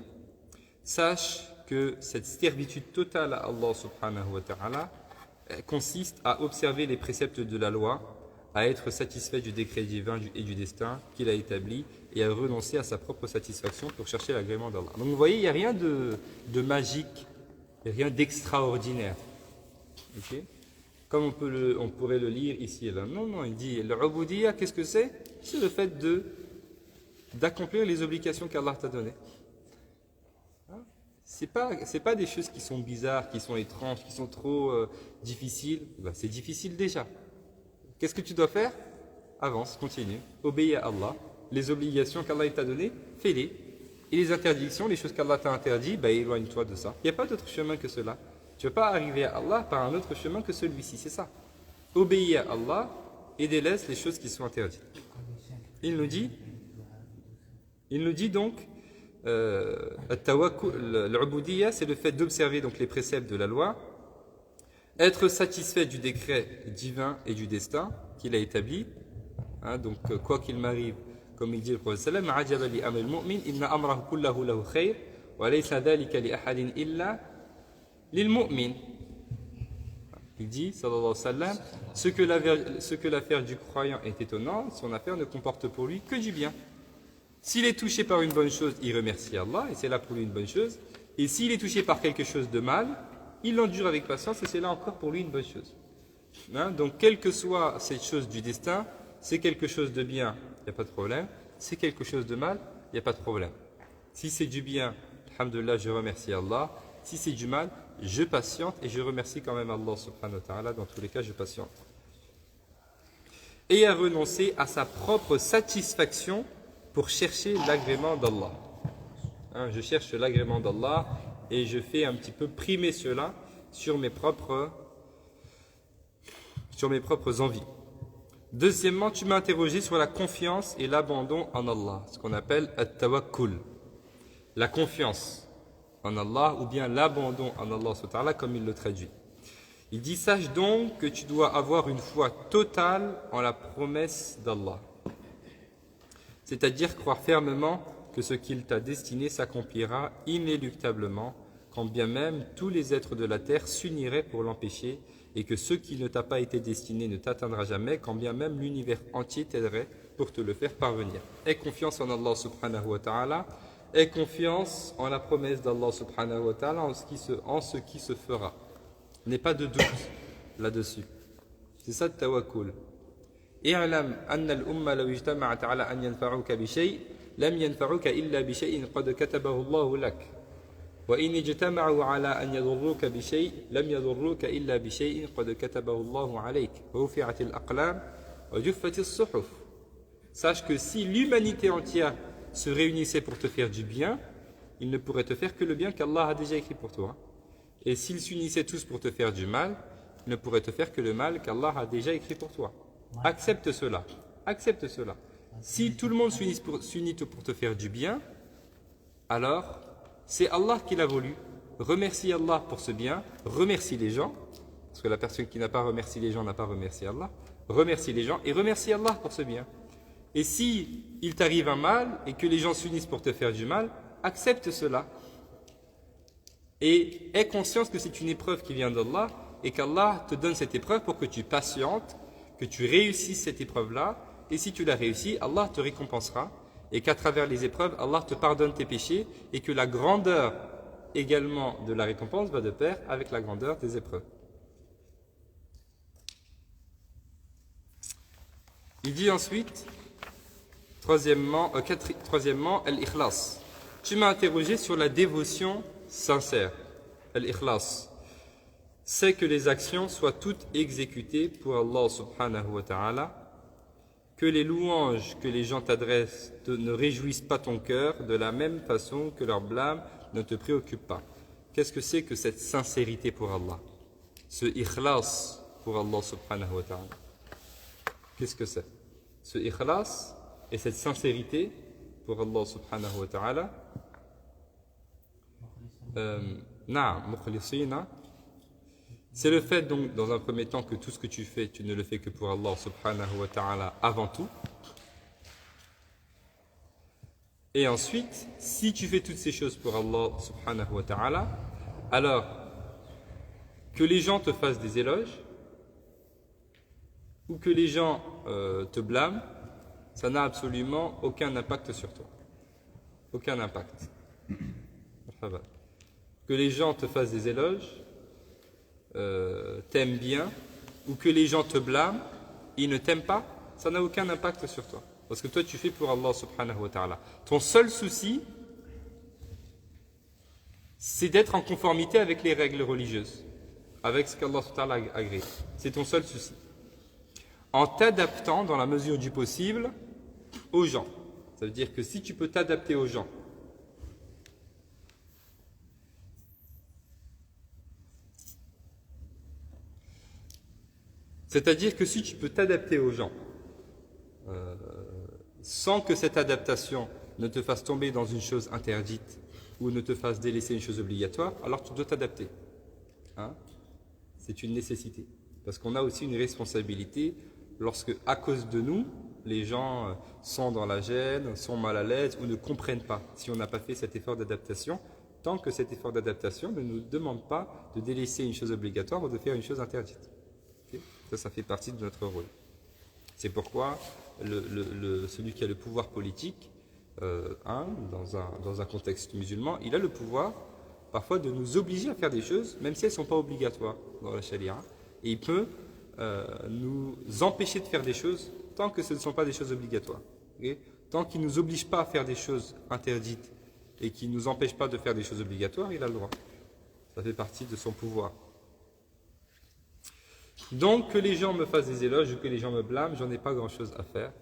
Sache que cette servitude totale à Allah subhanahu wa ta'ala consiste à observer les préceptes de la loi, à être satisfait du décret divin et du destin qu'il a établi et à renoncer à sa propre satisfaction pour chercher l'agrément d'Allah. Donc vous voyez, il n'y a rien de magique, il n'y a rien d'extraordinaire. Okay? Comme on pourrait le lire ici et là. Non, il dit, l'ubudiyya, qu'est-ce que c'est? C'est le fait d'accomplir les obligations qu'Allah t'a données. C'est pas des choses qui sont bizarres, qui sont étranges, qui sont trop difficiles. Ben, c'est difficile déjà. Qu'est-ce que tu dois faire? Avance, continue, obéis à Allah. Les obligations qu'Allah t'a données, fais-les. Et les interdictions, les choses qu'Allah t'a interdites, ben, éloigne-toi de ça. Il n'y a pas d'autre chemin que cela. Tu ne vas pas arriver à Allah par un autre chemin que celui-ci, c'est ça. Obéis à Allah et délaisse les choses qui sont interdites. Il nous dit donc, l'ubudiyya, c'est le fait d'observer donc les préceptes de la loi, être satisfait du décret divin et du destin qu'il a établi. Hein, donc, quoi qu'il m'arrive, Comme il dit le prophète sallam, عجبا لأمر المؤمن إن أمره كله له خير وليس ذلك لأحد إلا للمؤمن. Il dit, sallallahu alayhi wa sallam, ce que l'affaire du croyant est étonnant, son affaire ne comporte pour lui que du bien. S'il est touché par une bonne chose, il remercie Allah, et c'est là pour lui une bonne chose. Et s'il est touché par quelque chose de mal, il l'endure avec patience, et c'est là encore pour lui une bonne chose. Hein? Donc, quelle que soit cette chose du destin, c'est quelque chose de bien, il n'y a pas de problème. C'est quelque chose de mal, il n'y a pas de problème. Si c'est du bien, alhamdoulilah, je remercie Allah. Si c'est du mal, je patiente et je remercie quand même Allah subhanahu wa ta'ala. Dans tous les cas, je patiente. Et à renoncer à sa propre satisfaction pour chercher l'agrément d'Allah. Hein, je cherche l'agrément d'Allah et je fais un petit peu primer cela sur mes propres envies. Deuxièmement, tu m'as interrogé sur la confiance et l'abandon en Allah, ce qu'on appelle at-tawakkul. La confiance en Allah ou bien l'abandon en Allah subhanahu wa ta'ala comme il le traduit. Il dit, sache donc que tu dois avoir une foi totale en la promesse d'Allah. C'est-à-dire croire fermement que ce qu'il t'a destiné s'accomplira inéluctablement, quand bien même tous les êtres de la terre s'uniraient pour l'empêcher, et que ce qui ne t'a pas été destiné ne t'atteindra jamais, quand bien même l'univers entier t'aiderait pour te le faire parvenir. Aie confiance en Allah subhanahu wa ta'ala, aie confiance en la promesse d'Allah subhanahu wa ta'ala, en ce qui se fera. N'aie pas de doute là-dessus. C'est ça le tawakkul. اعلم أن الأمة لو اجتمعت على أن ينفعوك بشيء لم ينفعوك إلا بشيء قد كتبه الله لك وإن اجتمعوا على أن يضروك بشيء لم يضروك إلا بشيء قد كتبه الله عليك ورفعت الأقلام وجفت الصحف. Sache que si l'humanité entière se réunissait pour te faire du bien, ils ne pourraient te faire que le bien qu'Allah a déjà écrit pour toi. Et s'ils s'unissaient tous pour te faire du mal, ils ne pourraient te faire que le mal qu'Allah a déjà écrit pour toi. Accepte cela. Accepte cela. Si tout le monde s'unit pour te faire du bien, alors c'est Allah qui l'a voulu. Remercie Allah pour ce bien. Remercie les gens. Parce que la personne qui n'a pas remercié les gens n'a pas remercié Allah. Remercie les gens et remercie Allah pour ce bien. Et si il t'arrive un mal et que les gens s'unissent pour te faire du mal, accepte cela. Et aie conscience que c'est une épreuve qui vient d'Allah et qu'Allah te donne cette épreuve pour que tu patientes, que tu réussisses cette épreuve-là, et si tu l'as réussi, Allah te récompensera, et qu'à travers les épreuves, Allah te pardonne tes péchés, et que la grandeur également de la récompense va de pair avec la grandeur des épreuves. Il dit ensuite, troisièmement, al-ikhlas. Tu m'as interrogé sur la dévotion sincère. Al-ikhlas. C'est que les actions soient toutes exécutées pour Allah subhanahu wa ta'ala, que les louanges que les gens t'adressent ne réjouissent pas ton cœur de la même façon que leur blâme ne te préoccupe pas. Qu'est-ce que c'est que cette sincérité pour Allah? Ce ikhlas pour Allah subhanahu wa ta'ala. Qu'est-ce que c'est? Ce ikhlas et cette sincérité pour Allah subhanahu wa ta'ala. C'est le fait donc dans un premier temps que tout ce que tu fais, tu ne le fais que pour Allah subhanahu wa ta'ala avant tout. Et ensuite, si tu fais toutes ces choses pour Allah subhanahu wa ta'ala, alors que les gens te fassent des éloges ou que les gens te blâment, ça n'a absolument aucun impact sur toi. Aucun impact. Que les gens te fassent des éloges, t'aiment bien, ou que les gens te blâment, ils ne t'aiment pas, ça n'a aucun impact sur toi. Parce que toi, tu fais pour Allah subhanahu wa ta'ala. Ton seul souci, c'est d'être en conformité avec les règles religieuses, avec ce qu'Allah subhanahu wa ta'ala a agréé. C'est ton seul souci. En t'adaptant, dans la mesure du possible, aux gens. Ça veut dire que si tu peux t'adapter aux gens, c'est-à-dire que si tu peux t'adapter aux gens, sans que cette adaptation ne te fasse tomber dans une chose interdite ou ne te fasse délaisser une chose obligatoire, alors tu dois t'adapter. Hein? C'est une nécessité. Parce qu'on a aussi une responsabilité lorsque, à cause de nous, les gens sont dans la gêne, sont mal à l'aise ou ne comprennent pas si on n'a pas fait cet effort d'adaptation, tant que cet effort d'adaptation ne nous demande pas de délaisser une chose obligatoire ou de faire une chose interdite. Okay? Ça fait partie de notre rôle. C'est pourquoi celui qui a le pouvoir politique, dans un contexte musulman, il a le pouvoir parfois de nous obliger à faire des choses, même si elles ne sont pas obligatoires dans la charia. Et il peut nous empêcher de faire des choses tant que ce ne sont pas des choses obligatoires. Okay? Tant qu'il ne nous oblige pas à faire des choses interdites et qu'il ne nous empêche pas de faire des choses obligatoires, il a le droit. Ça fait partie de son pouvoir. Donc, que les gens me fassent des éloges ou que les gens me blâment, j'en ai pas grand-chose à faire.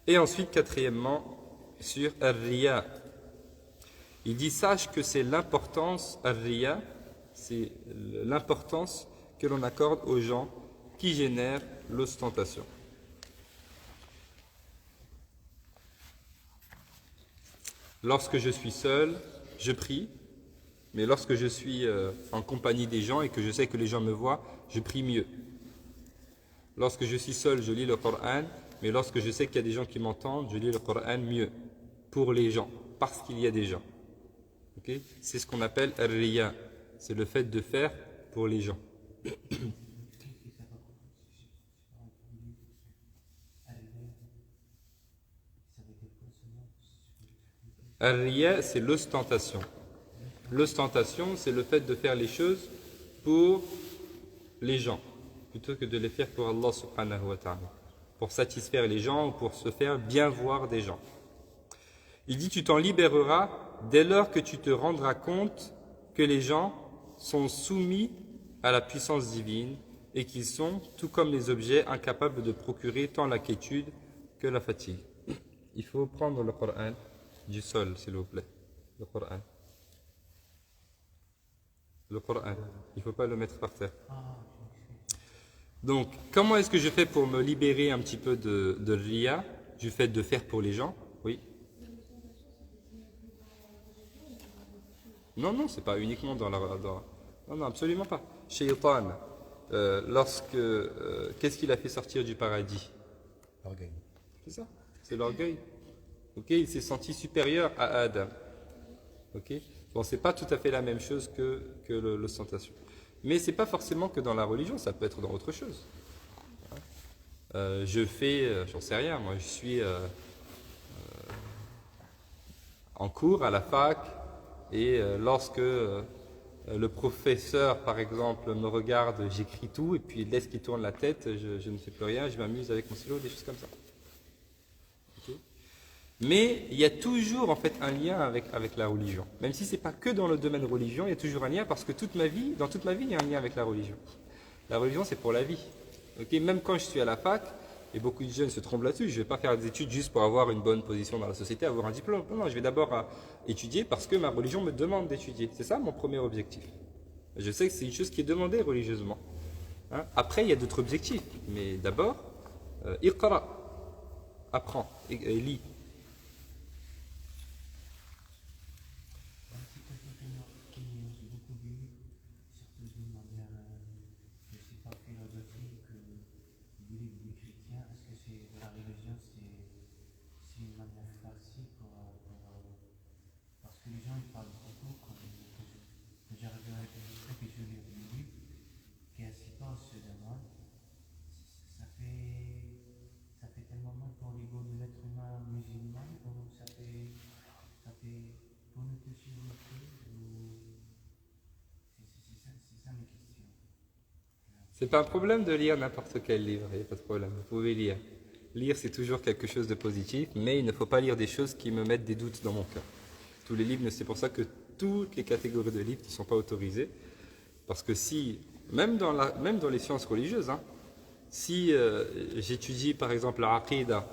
Et ensuite, quatrièmement, sur Ar-Riya. Il dit, sache que c'est l'importance, Ar-Riya, c'est l'importance que l'on accorde aux gens qui génèrent l'ostentation. Lorsque je suis seul, je prie, mais lorsque je suis en compagnie des gens et que je sais que les gens me voient, je prie mieux. Lorsque je suis seul, je lis le Coran, mais lorsque je sais qu'il y a des gens qui m'entendent, je lis le Coran mieux, pour les gens, parce qu'il y a des gens. Okay? C'est ce qu'on appelle Ar-Riya, c'est le fait de faire pour les gens. Ar-Riya, c'est l'ostentation. L'ostentation, c'est le fait de faire les choses pour les gens, plutôt que de les faire pour Allah subhanahu wa ta'ala, pour satisfaire les gens ou pour se faire bien voir des gens. Il dit, tu t'en libéreras dès lors que tu te rendras compte que les gens sont soumis à la puissance divine et qu'ils sont, tout comme les objets, incapables de procurer tant la quiétude que la fatigue. Il faut prendre le Coran du sol, s'il vous plaît. Le Coran. Le Coran. Il ne faut pas le mettre par terre. Donc, comment est-ce que je fais pour me libérer un petit peu de Riya, du fait de faire pour les gens? Oui. Non, non, c'est pas uniquement dans la... Non, non, absolument pas. Shaytan, qu'est-ce qu'il a fait sortir du paradis? L'orgueil. C'est ça, c'est l'orgueil. Ok, il s'est senti supérieur à Adam. Ok, bon, c'est pas tout à fait la même chose que l'ostentation. Mais c'est pas forcément que dans la religion, ça peut être dans autre chose. J'en sais rien, moi je suis en cours à la fac et lorsque le professeur, par exemple, me regarde, j'écris tout et puis il laisse qu'il tourne la tête, je ne fais plus rien, je m'amuse avec mon stylo, des choses comme ça. Mais il y a toujours en fait un lien avec la religion. Même si ce n'est pas que dans le domaine religion, il y a toujours un lien parce que dans toute ma vie, il y a un lien avec la religion. La religion, c'est pour la vie. Okay? Même quand je suis à la fac, et beaucoup de jeunes se trompent là-dessus, je ne vais pas faire des études juste pour avoir une bonne position dans la société, avoir un diplôme. Non, non, je vais d'abord étudier parce que ma religion me demande d'étudier. C'est ça mon premier objectif. Je sais que c'est une chose qui est demandée religieusement. Hein? Après, il y a d'autres objectifs. Mais d'abord, iqra, apprends et lis. C'est pas un problème de lire n'importe quel livre, il n'y a pas de problème, vous pouvez lire. Lire, c'est toujours quelque chose de positif, mais il ne faut pas lire des choses qui me mettent des doutes dans mon cœur. Tous les livres, c'est pour ça que toutes les catégories de livres ne sont pas autorisées, parce que si, même dans les sciences religieuses, hein, si j'étudie par exemple la Aqida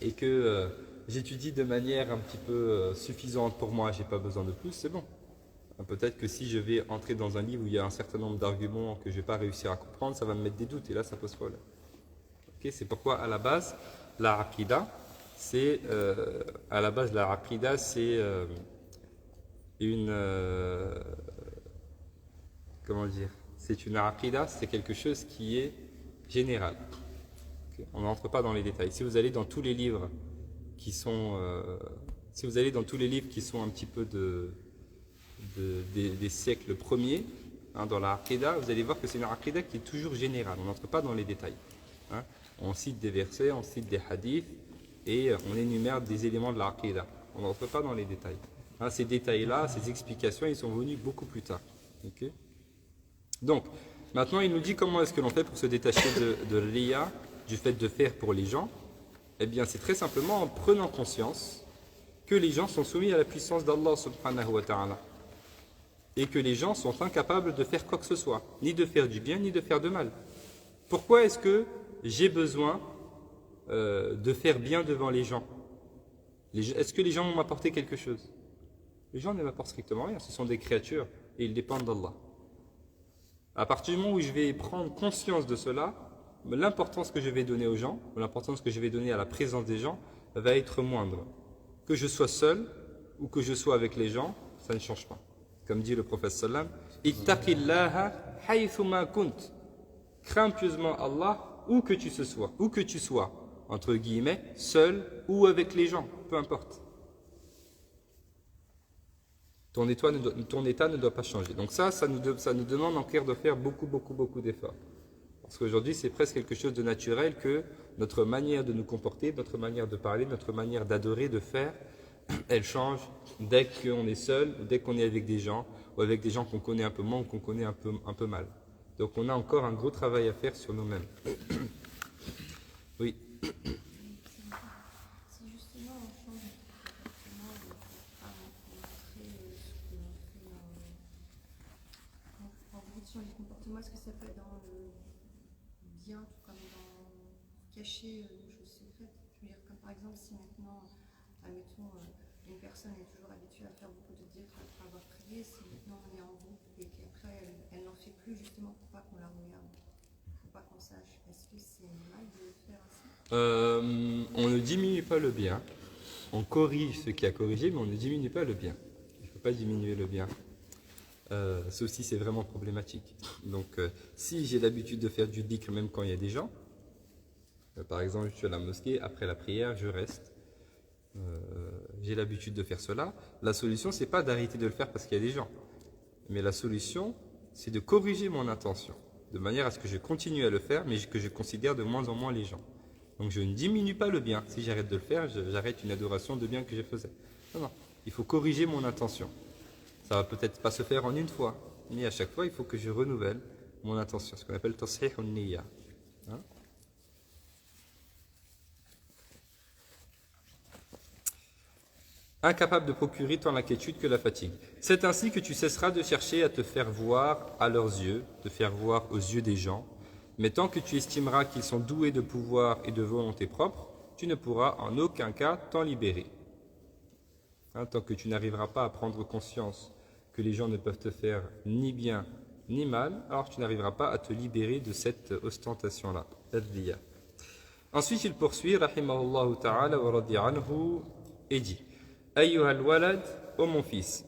et que j'étudie de manière un petit peu suffisante pour moi, j'ai pas besoin de plus, c'est bon. Peut-être que si je vais entrer dans un livre où il y a un certain nombre d'arguments que je ne vais pas réussir à comprendre, ça va me mettre des doutes et là ça pose problème. Okay, c'est pourquoi à la base, la Aqida, c'est comment dire, c'est une Aqida, c'est quelque chose qui est général. Ok. On n'entre pas dans les détails. Si vous allez dans tous les livres qui sont, si vous allez dans tous les livres qui sont un petit peu des siècles premiers, hein, dans la Aqidah, vous allez voir que c'est une Aqidah qui est toujours générale. On n'entre pas dans les détails. Hein. On cite des versets, on cite des hadiths et on énumère des éléments de la Aqidah. On n'entre pas dans les détails. Hein, ces détails-là, ces explications, ils sont venus beaucoup plus tard. Okay. Donc, maintenant, il nous dit comment est-ce que l'on fait pour se détacher de l'riya, du fait de faire pour les gens. Eh bien, c'est très simplement en prenant conscience que les gens sont soumis à la puissance d'Allah subhanahu wa ta'ala et que les gens sont incapables de faire quoi que ce soit, ni de faire du bien, ni de faire de mal. Pourquoi est-ce que j'ai besoin de faire bien devant les gens? Est-ce que les gens vont m'apporter quelque chose? Les gens ne m'apportent strictement rien, ce sont des créatures et ils dépendent d'Allah. À partir du moment où je vais prendre conscience de cela, l'importance que je vais donner aux gens, l'importance que je vais donner à la présence des gens, va être moindre. Que je sois seul ou que je sois avec les gens, ça ne change pas. Comme dit le prophète sallam, ittaqillaha haythuma kunt. Crains pieusement Allah où que tu sois, entre guillemets, seul ou avec les gens, peu importe. Ton état ne doit pas changer. Donc ça nous demande en clair de faire beaucoup d'efforts. Parce qu'aujourd'hui, c'est presque quelque chose de naturel que notre manière de nous comporter, notre manière de parler, notre manière d'adorer, de faire, elle change dès qu'on est seul, ou dès qu'on est avec des gens, ou avec des gens qu'on connaît un peu moins ou qu'on connaît un peu mal. Donc on a encore un gros travail à faire sur nous-mêmes. Oui. Si justement on change notre comportement à montrer ce que l'on fait en fonction du comportement, est-ce que ça peut être dans le bien, tout comme dans cacher les choses secrètes? Je veux dire, comme par exemple, si maintenant, admettons, une personne est toujours habituée à faire beaucoup de dhikr après avoir prié, si maintenant on est en groupe et qu'après elle n'en fait plus justement pour pas qu'on la regarde, pour pas qu'on sache, est-ce que c'est mal de faire ainsi? On ne diminue pas le bien, on corrige ce qui a corrigé, mais on ne diminue pas le bien. Il ne faut pas diminuer le bien, sauf si c'est vraiment problématique. Donc, si j'ai l'habitude de faire du dhikr même quand il y a des gens, par exemple, je suis à la mosquée, après la prière, je reste. J'ai l'habitude de faire cela. La solution, c'est pas d'arrêter de le faire parce qu'il y a des gens, mais la solution, c'est de corriger mon intention, de manière à ce que je continue à le faire, mais que je considère de moins en moins les gens. Donc je ne diminue pas le bien. Si j'arrête de le faire, j'arrête une adoration de bien que je faisais. Non, il faut corriger mon intention. Ça va peut-être pas se faire en une fois, mais à chaque fois, il faut que je renouvelle mon intention, ce qu'on appelle tasihh an-niyya. Hein? Incapable de procurer tant l'inquiétude que la fatigue. C'est ainsi que tu cesseras de chercher à te faire voir à leurs yeux, te faire voir aux yeux des gens, mais tant que tu estimeras qu'ils sont doués de pouvoir et de volonté propre, tu ne pourras en aucun cas t'en libérer. Hein, tant que tu n'arriveras pas à prendre conscience que les gens ne peuvent te faire ni bien ni mal, alors tu n'arriveras pas à te libérer de cette ostentation-là. Ensuite, il poursuit, rahimahullah ta'ala wa radi anhu, et dit: Ayyuhal walad, ô mon fils,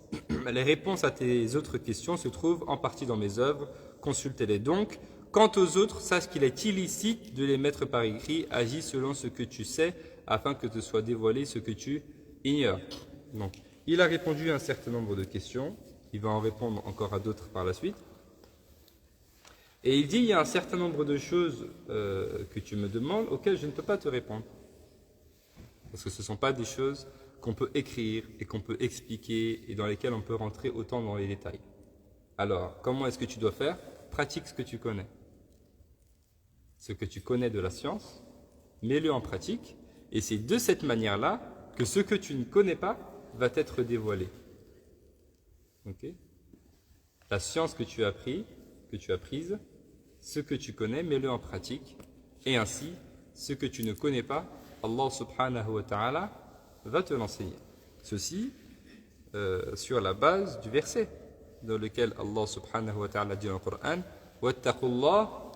les réponses à tes autres questions se trouvent en partie dans mes œuvres, consulte-les donc. Quant aux autres, sache qu'il est illicite de les mettre par écrit, agis selon ce que tu sais, afin que te soit dévoilé ce que tu ignores. Donc, il a répondu à un certain nombre de questions, il va en répondre encore à d'autres par la suite. Et il dit, il y a un certain nombre de choses que tu me demandes, auxquelles je ne peux pas te répondre. Parce que ce ne sont pas des choses qu'on peut écrire et qu'on peut expliquer et dans lesquelles on peut rentrer autant dans les détails. Alors, comment est-ce que tu dois faire? Pratique ce que tu connais. Ce que tu connais de la science, mets-le en pratique, et c'est de cette manière-là que ce que tu ne connais pas va être dévoilé. Okay? La science que tu as apprise, ce que tu connais, mets-le en pratique, et ainsi, ce que tu ne connais pas, Allah subhanahu wa ta'ala va te l'enseigner. Ceci sur la base du verset dans lequel Allah subhanahu wa ta'ala dit dans le Coran: Wattaqullah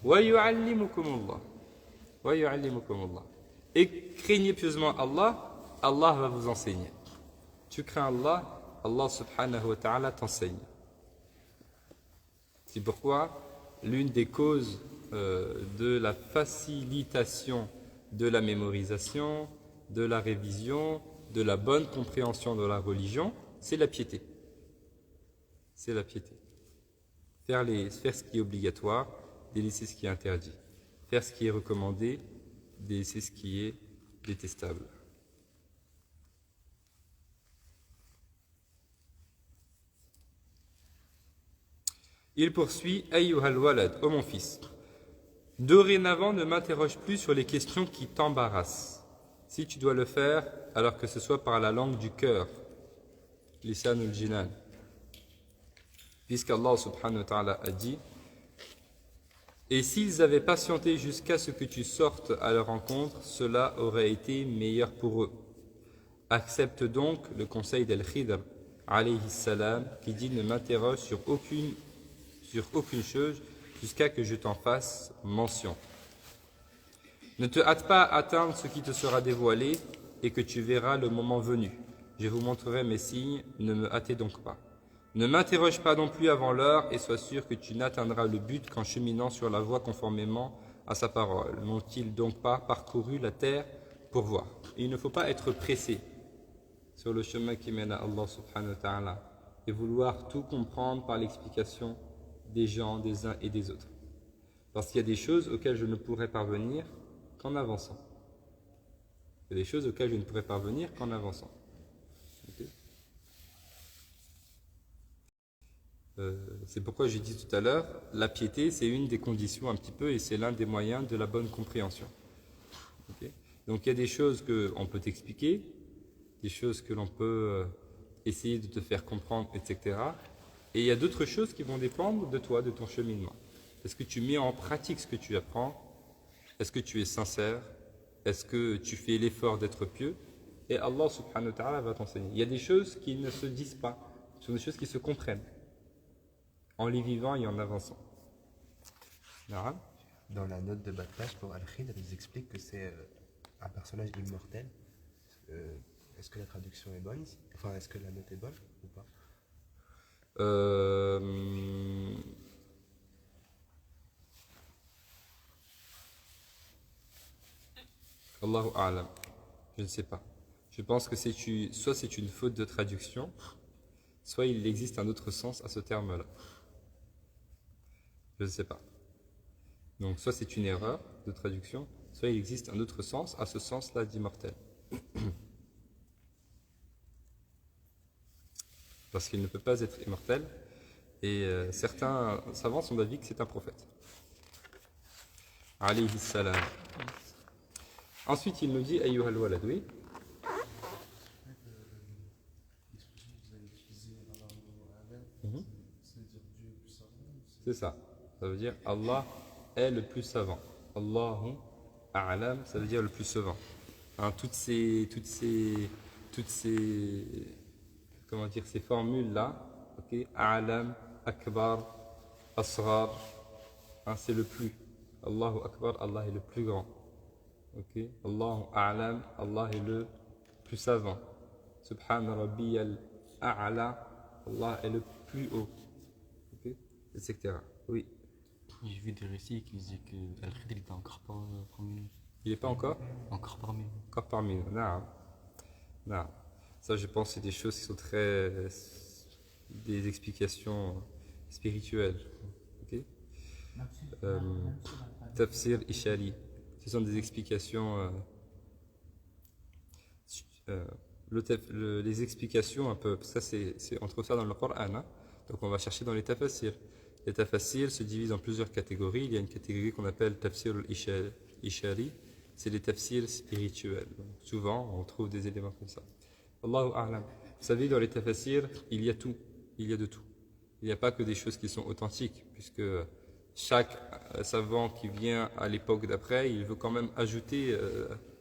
wa yu'allimukumullah. Wa yu'allimukumullah. Et craignez pieusement Allah, Allah va vous enseigner. Tu crains Allah, Allah subhanahu wa ta'ala t'enseigne. C'est pourquoi l'une des causes de la facilitation de la mémorisation, de la révision, de la bonne compréhension de la religion, c'est la piété. C'est la piété. Faire ce qui est obligatoire, délaisser ce qui est interdit. Faire ce qui est recommandé, délaisser ce qui est détestable. Il poursuit « Ayyuhal walad » ô mon fils, dorénavant ne m'interroge plus sur les questions qui t'embarrassent. Si tu dois le faire, alors que ce soit par la langue du cœur, lisanul jinan. Puisqu'Allah subhanahu wa ta'ala a dit « Et s'ils avaient patienté jusqu'à ce que tu sortes à leur rencontre, cela aurait été meilleur pour eux. » Accepte donc le conseil d'Al-Khidr, alayhi salam, qui dit « Ne m'interroge sur aucune chose jusqu'à que je t'en fasse mention. Ne te hâte pas à atteindre ce qui te sera dévoilé et que tu verras le moment venu. Je vous montrerai mes signes, ne me hâtez donc pas. Ne m'interroge pas non plus avant l'heure et sois sûr que tu n'atteindras le but qu'en cheminant sur la voie conformément à sa parole. N'ont-ils donc pas parcouru la terre pour voir? Et il ne faut pas être pressé sur le chemin qui mène à Allah subhanahu wa ta'ala et vouloir tout comprendre par l'explication des gens, des uns et des autres. Parce qu'il y a des choses auxquelles je ne pourrai parvenir qu'en avançant. Il y a des choses auxquelles je ne pourrai parvenir qu'en avançant. Okay. C'est pourquoi j'ai dit tout à l'heure, la piété, c'est une des conditions un petit peu et c'est l'un des moyens de la bonne compréhension. Okay. Donc il y a des choses qu'on peut t'expliquer, des choses que l'on peut essayer de te faire comprendre, etc. Et il y a d'autres choses qui vont dépendre de toi, de ton cheminement. Est-ce que tu mets en pratique ce que tu apprends? Est-ce que tu es sincère? Est-ce que tu fais l'effort d'être pieux? Et Allah subhanahu wa ta'ala va t'enseigner. Il y a des choses qui ne se disent pas. Ce sont des choses qui se comprennent. En les vivant et en avançant. Dans la note de bas de page pour Al-Khidr, ils expliquent que c'est un personnage immortel. Est-ce que la traduction est bonne ici? Enfin, est-ce que la note est bonne ou pas? Allahu a'lam. Je ne sais pas. Je pense que soit c'est une faute de traduction, soit il existe un autre sens à ce terme-là. Je ne sais pas. Donc soit c'est une erreur de traduction, soit il existe un autre sens à ce sens-là d'immortel. Parce qu'il ne peut pas être immortel, et certains savants sont d'avis que c'est un prophète. Alayhi salam. Ensuite, il nous dit Ayyuhal walad, oui. C'est ça. Ça veut dire Allah est le plus savant. Allahu a'lam, ça veut dire le plus savant. Hein, toutes ces comment dire, ces formules-là, ok, a'lam, akbar, asghar, hein, c'est le plus. Allahu akbar, Allah est le plus grand. Ok, Allahu a'lam, Allah est le plus savant. Subhan rabbiyal a'la, Allah est le plus haut. Ok, etc. Oui. J'ai vu des récits qui disaient que Al-Khidr était encore pas parmi nous. Il n'est pas encore? Encore parmi nous. Encore parmi nous. Naam. Naam. Ça, je pense, c'est des choses qui sont des explications spirituelles. Ok. Tafsir Ishari. Ce sont des explications. Les explications un peu. Ça, on trouve ça dans le Coran. Hein? Donc, on va chercher dans les tafassirs. Les tafassirs se divisent en plusieurs catégories. Il y a une catégorie qu'on appelle Tafsir Ishari. C'est les tafsirs spirituels. Donc, souvent, on trouve des éléments comme ça. Allahu a'lam. Vous savez, dans les tafassirs, il y a tout. Il y a de tout. Il n'y a pas que des choses qui sont authentiques, puisque chaque savant qui vient à l'époque d'après, il veut quand même ajouter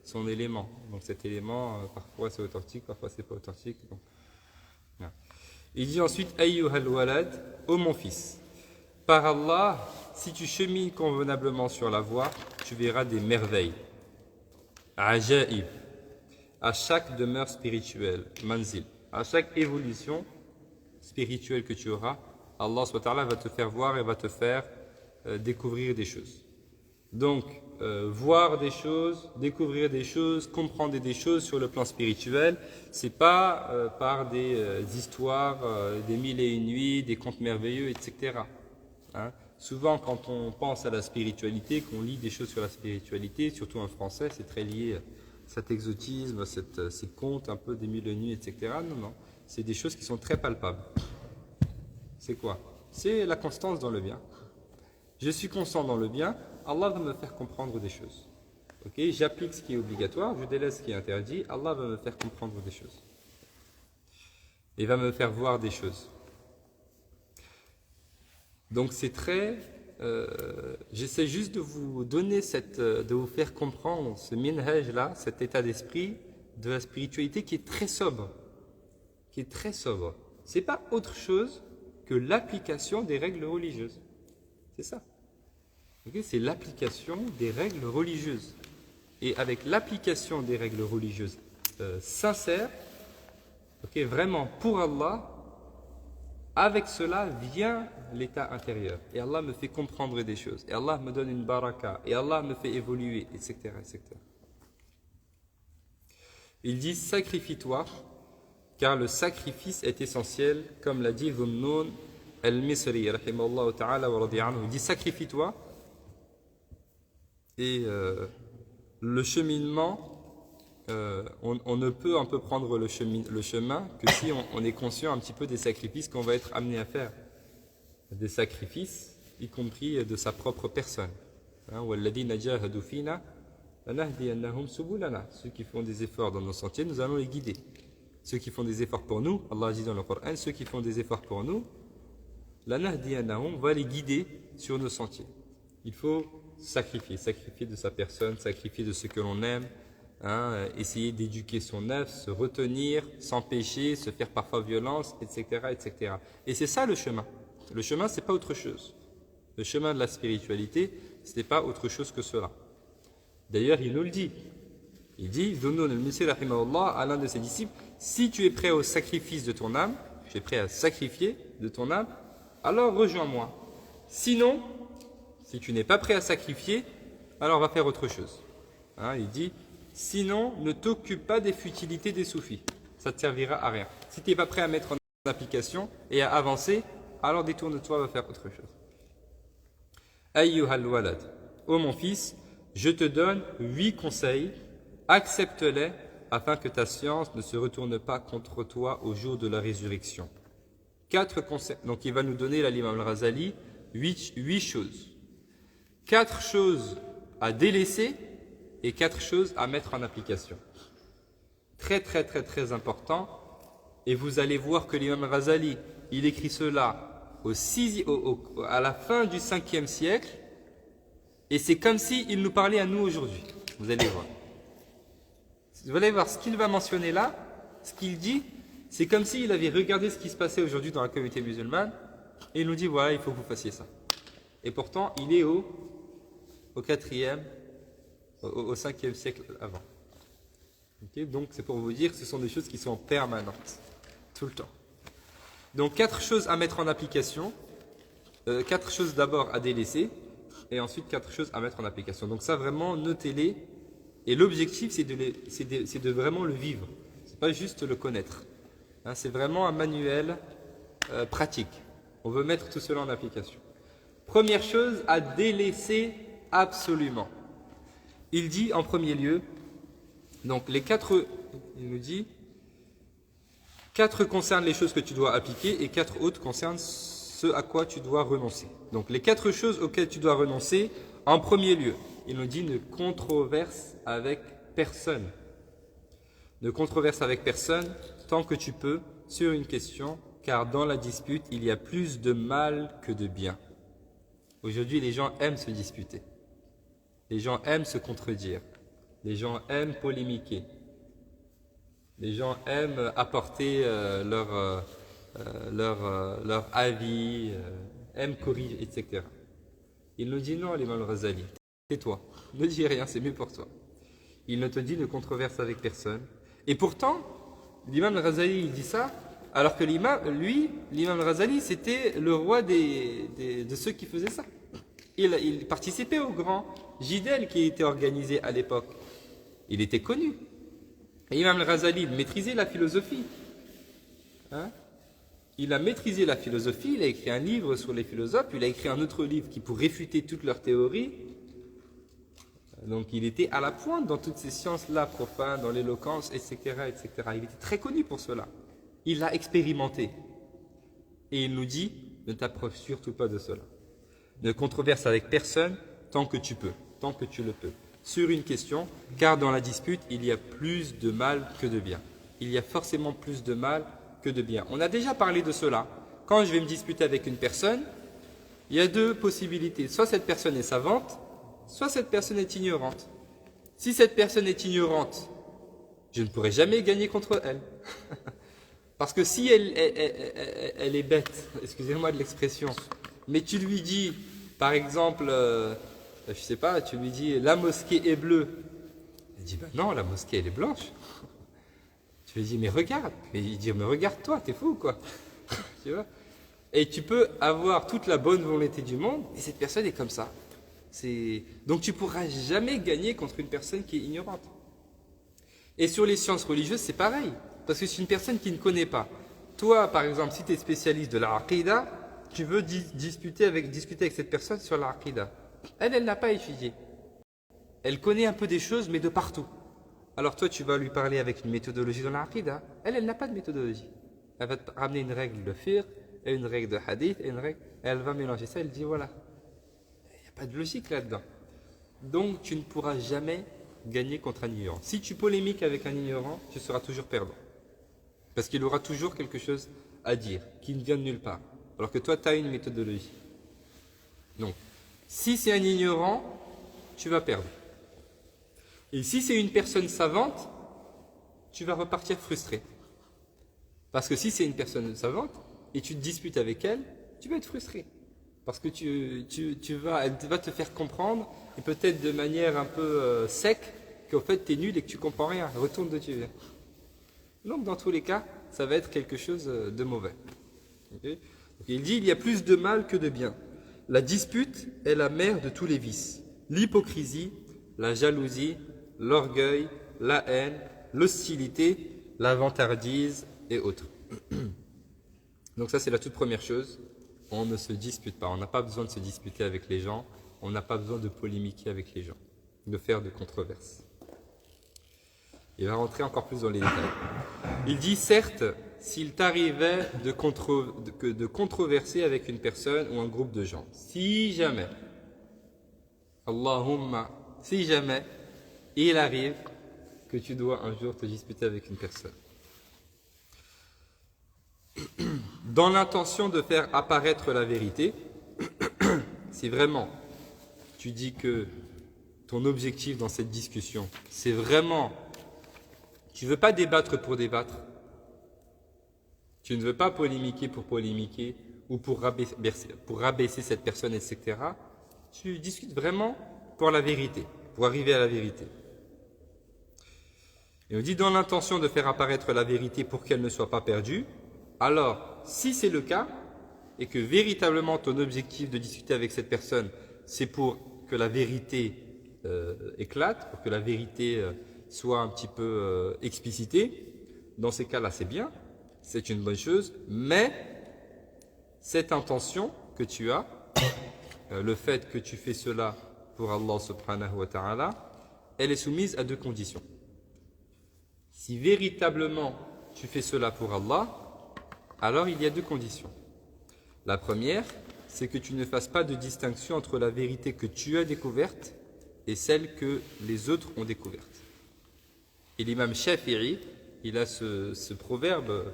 son élément. Donc cet élément, parfois c'est authentique, parfois c'est pas authentique. Donc, voilà. Il dit ensuite Ayyuhal walad, ô mon fils, par Allah, si tu chemines convenablement sur la voie, tu verras des merveilles. Ajaib. À chaque demeure spirituelle, manzil, à chaque évolution spirituelle que tu auras, Allah SWT va te faire voir et va te faire découvrir des choses. Donc, voir des choses, découvrir des choses, comprendre des choses sur le plan spirituel, c'est pas par des histoires, des mille et une nuits, des contes merveilleux, etc. Hein? Souvent, quand on pense à la spiritualité, qu'on lit des choses sur la spiritualité, surtout en français, c'est très lié à cet exotisme, ces contes un peu des mille et une nuits, etc. Non, non, c'est des choses qui sont très palpables. C'est quoi? C'est la constance dans le bien. Je suis constant dans le bien, Allah va me faire comprendre des choses. Okay? J'applique ce qui est obligatoire, je délaisse ce qui est interdit, Allah va me faire comprendre des choses. Et va me faire voir des choses. Donc c'est très... j'essaie juste de vous donner de vous faire comprendre ce minhaj-là, cet état d'esprit de la spiritualité qui est très sobre. Qui est très sobre. C'est pas autre chose que l'application des règles religieuses. C'est ça. Okay? C'est l'application des règles religieuses. Et avec l'application des règles religieuses sincères, okay, vraiment pour Allah, avec cela vient l'état intérieur. Et Allah me fait comprendre des choses. Et Allah me donne une baraka. Et Allah me fait évoluer, etc. etc. Il dit sacrifie-toi, car le sacrifice est essentiel, comme l'a dit Dhunnun al-Misri, rahimahullah ta'ala wa radi anhu. Il dit sacrifie-toi. Et le cheminement, on ne peut un peu prendre le chemin que si on est conscient un petit peu des sacrifices qu'on va être amené à faire. Des sacrifices, y compris de sa propre personne. Ceux qui font des efforts dans nos sentiers, nous allons les guider. Ceux qui font des efforts pour nous, Allah dit dans le Coran, ceux qui font des efforts pour nous, on va les guider sur nos sentiers. Il faut sacrifier de sa personne, sacrifier de ce que l'on aime, hein, essayer d'éduquer son nefs, se retenir, s'empêcher, se faire parfois violence, etc., etc. Et c'est ça le chemin. Le chemin, c'est pas autre chose. Le chemin de la spiritualité, ce n'est pas autre chose que cela. D'ailleurs, il nous le dit. Il dit, Dhunnun al-Misri rahimahullah, à l'un de ses disciples, si tu es prêt au sacrifice de ton âme, tu es prêt à sacrifier de ton âme, alors rejoins-moi. Sinon, si tu n'es pas prêt à sacrifier, alors va faire autre chose. Hein, il dit, sinon, ne t'occupe pas des futilités des soufis. Ça ne te servira à rien. Si tu n'es pas prêt à mettre en application et à avancer, alors détourne-toi, va faire autre chose. Ayyuhal walad, ô mon fils, je te donne 8 conseils, accepte-les afin que ta science ne se retourne pas contre toi au jour de la résurrection. 4 conseils, donc il va nous donner là, l'imam al-Ghazali 8 choses. 4 choses à délaisser et 4 choses à mettre en application. Très très très très important. Et vous allez voir que l'imam al-Ghazali, il écrit cela à la fin du 5e siècle, et c'est comme s'il nous parlait à nous aujourd'hui. Vous allez voir. Vous allez voir ce qu'il va mentionner là, ce qu'il dit, c'est comme s'il avait regardé ce qui se passait aujourd'hui dans la communauté musulmane, et il nous dit voilà, il faut que vous fassiez ça. Et pourtant, il est au 4e, au 5e siècle avant. Okay, donc c'est pour vous dire que ce sont des choses qui sont permanentes, tout le temps. Donc 4 choses à mettre en application, 4 choses d'abord à délaisser, et ensuite 4 choses à mettre en application. Donc ça vraiment, notez-les, et l'objectif c'est de vraiment le vivre, c'est pas juste le connaître. Hein, c'est vraiment un manuel pratique. On veut mettre tout cela en application. Première chose à délaisser absolument. Il dit en premier lieu, donc les 4, il nous dit, 4 concernent les choses que tu dois appliquer et 4 autres concernent ce à quoi tu dois renoncer. Donc les 4 choses auxquelles tu dois renoncer, en premier lieu, il nous dit ne controverse avec personne. Ne controverse avec personne tant que tu peux sur une question, car dans la dispute, il y a plus de mal que de bien. Aujourd'hui, les gens aiment se disputer. Les gens aiment se contredire. Les gens aiment polémiquer. Les gens aiment apporter leur avis, aiment corriger, etc. Il nous dit non, l'imam al-Ghazali, tais-toi, ne dis rien, c'est mieux pour toi. Il ne te dit ne controverse avec personne. Et pourtant, l'imam al-Ghazali, il dit ça, alors que l'imam al-Ghazali, c'était le roi de ceux qui faisaient ça. Il participait au grand Jidel qui était organisé à l'époque. Il était connu. Et Imam al-Ghazali, il maîtrisait la philosophie. Hein? Il a maîtrisé la philosophie, il a écrit un livre sur les philosophes, il a écrit un autre livre qui pour réfuter toutes leurs théories. Donc il était à la pointe dans toutes ces sciences-là profanes, dans l'éloquence, etc., etc. Il était très connu pour cela. Il l'a expérimenté. Et il nous dit, ne t'approche surtout pas de cela. Ne controverse avec personne tant que tu peux, tant que tu le peux, sur une question, car dans la dispute, il y a plus de mal que de bien. Il y a forcément plus de mal que de bien. On a déjà parlé de cela. Quand je vais me disputer avec une personne, il y a deux possibilités. Soit cette personne est savante, soit cette personne est ignorante. Si cette personne est ignorante, je ne pourrai jamais gagner contre elle. Parce que si elle est bête, excusez-moi de l'expression, mais tu lui dis, par exemple, je sais pas, tu lui dis la mosquée est bleue. Elle dit, ben non, la mosquée elle est blanche. Tu lui dis, mais regarde. Mais il dit, mais regarde-toi, t'es fou quoi. Tu vois? Et tu peux avoir toute la bonne volonté du monde, et cette personne est comme ça. Donc tu ne pourras jamais gagner contre une personne qui est ignorante. Et sur les sciences religieuses, c'est pareil. Parce que c'est une personne qui ne connaît pas. Toi, par exemple, si tu es spécialiste de la aqida, tu veux discuter avec cette personne sur la aqida. Elle n'a pas étudié. Elle connaît un peu des choses, mais de partout. Alors toi, tu vas lui parler avec une méthodologie dans la aqida. Elle n'a pas de méthodologie. Elle va te ramener une règle de fiqh, et une règle de hadith, et une règle. Elle va mélanger ça, elle dit voilà. Il n'y a pas de logique là-dedans. Donc, tu ne pourras jamais gagner contre un ignorant. Si tu polémiques avec un ignorant, tu seras toujours perdant. Parce qu'il aura toujours quelque chose à dire, qui ne vient de nulle part. Alors que toi, tu as une méthodologie. Donc, si c'est un ignorant, tu vas perdre. Et si c'est une personne savante, tu vas repartir frustré. Parce que si c'est une personne savante, et tu te disputes avec elle, tu vas être frustré. Parce que elle va te faire comprendre, et peut-être de manière un peu sec, qu'en fait tu es nul et que tu comprends rien. Retourne de Dieu. Donc dans tous les cas, ça va être quelque chose de mauvais. Okay? Donc, il dit, il y a plus de mal que de bien. La dispute est la mère de tous les vices. L'hypocrisie, la jalousie, l'orgueil, la haine, l'hostilité, la vantardise et autres. Donc ça c'est la toute première chose. On ne se dispute pas. On n'a pas besoin de se disputer avec les gens. On n'a pas besoin de polémiquer avec les gens, de faire de controverses. Il va rentrer encore plus dans les détails. Il dit, certes, s'il t'arrivait de controverser avec une personne ou un groupe de gens, si jamais, Allahumma, si jamais, il arrive que tu dois un jour te disputer avec une personne, dans l'intention de faire apparaître la vérité, si vraiment tu dis que ton objectif dans cette discussion, c'est vraiment, tu ne veux pas débattre pour débattre, tu ne veux pas polémiquer pour polémiquer ou pour rabaisser cette personne, etc. Tu discutes vraiment pour la vérité, pour arriver à la vérité. Et on dit dans l'intention de faire apparaître la vérité pour qu'elle ne soit pas perdue. Alors, si c'est le cas, et que véritablement ton objectif de discuter avec cette personne, c'est pour que la vérité éclate, pour que la vérité soit un petit peu explicitée, dans ces cas-là, c'est bien, c'est une bonne chose, mais cette intention que tu as, le fait que tu fais cela pour Allah subhanahu wa ta'ala, elle est soumise à deux conditions. Si véritablement tu fais cela pour Allah, alors il y a deux conditions. La première, c'est que tu ne fasses pas de distinction entre la vérité que tu as découverte et celle que les autres ont découverte. Et l'imam Shafi'i, il a ce proverbe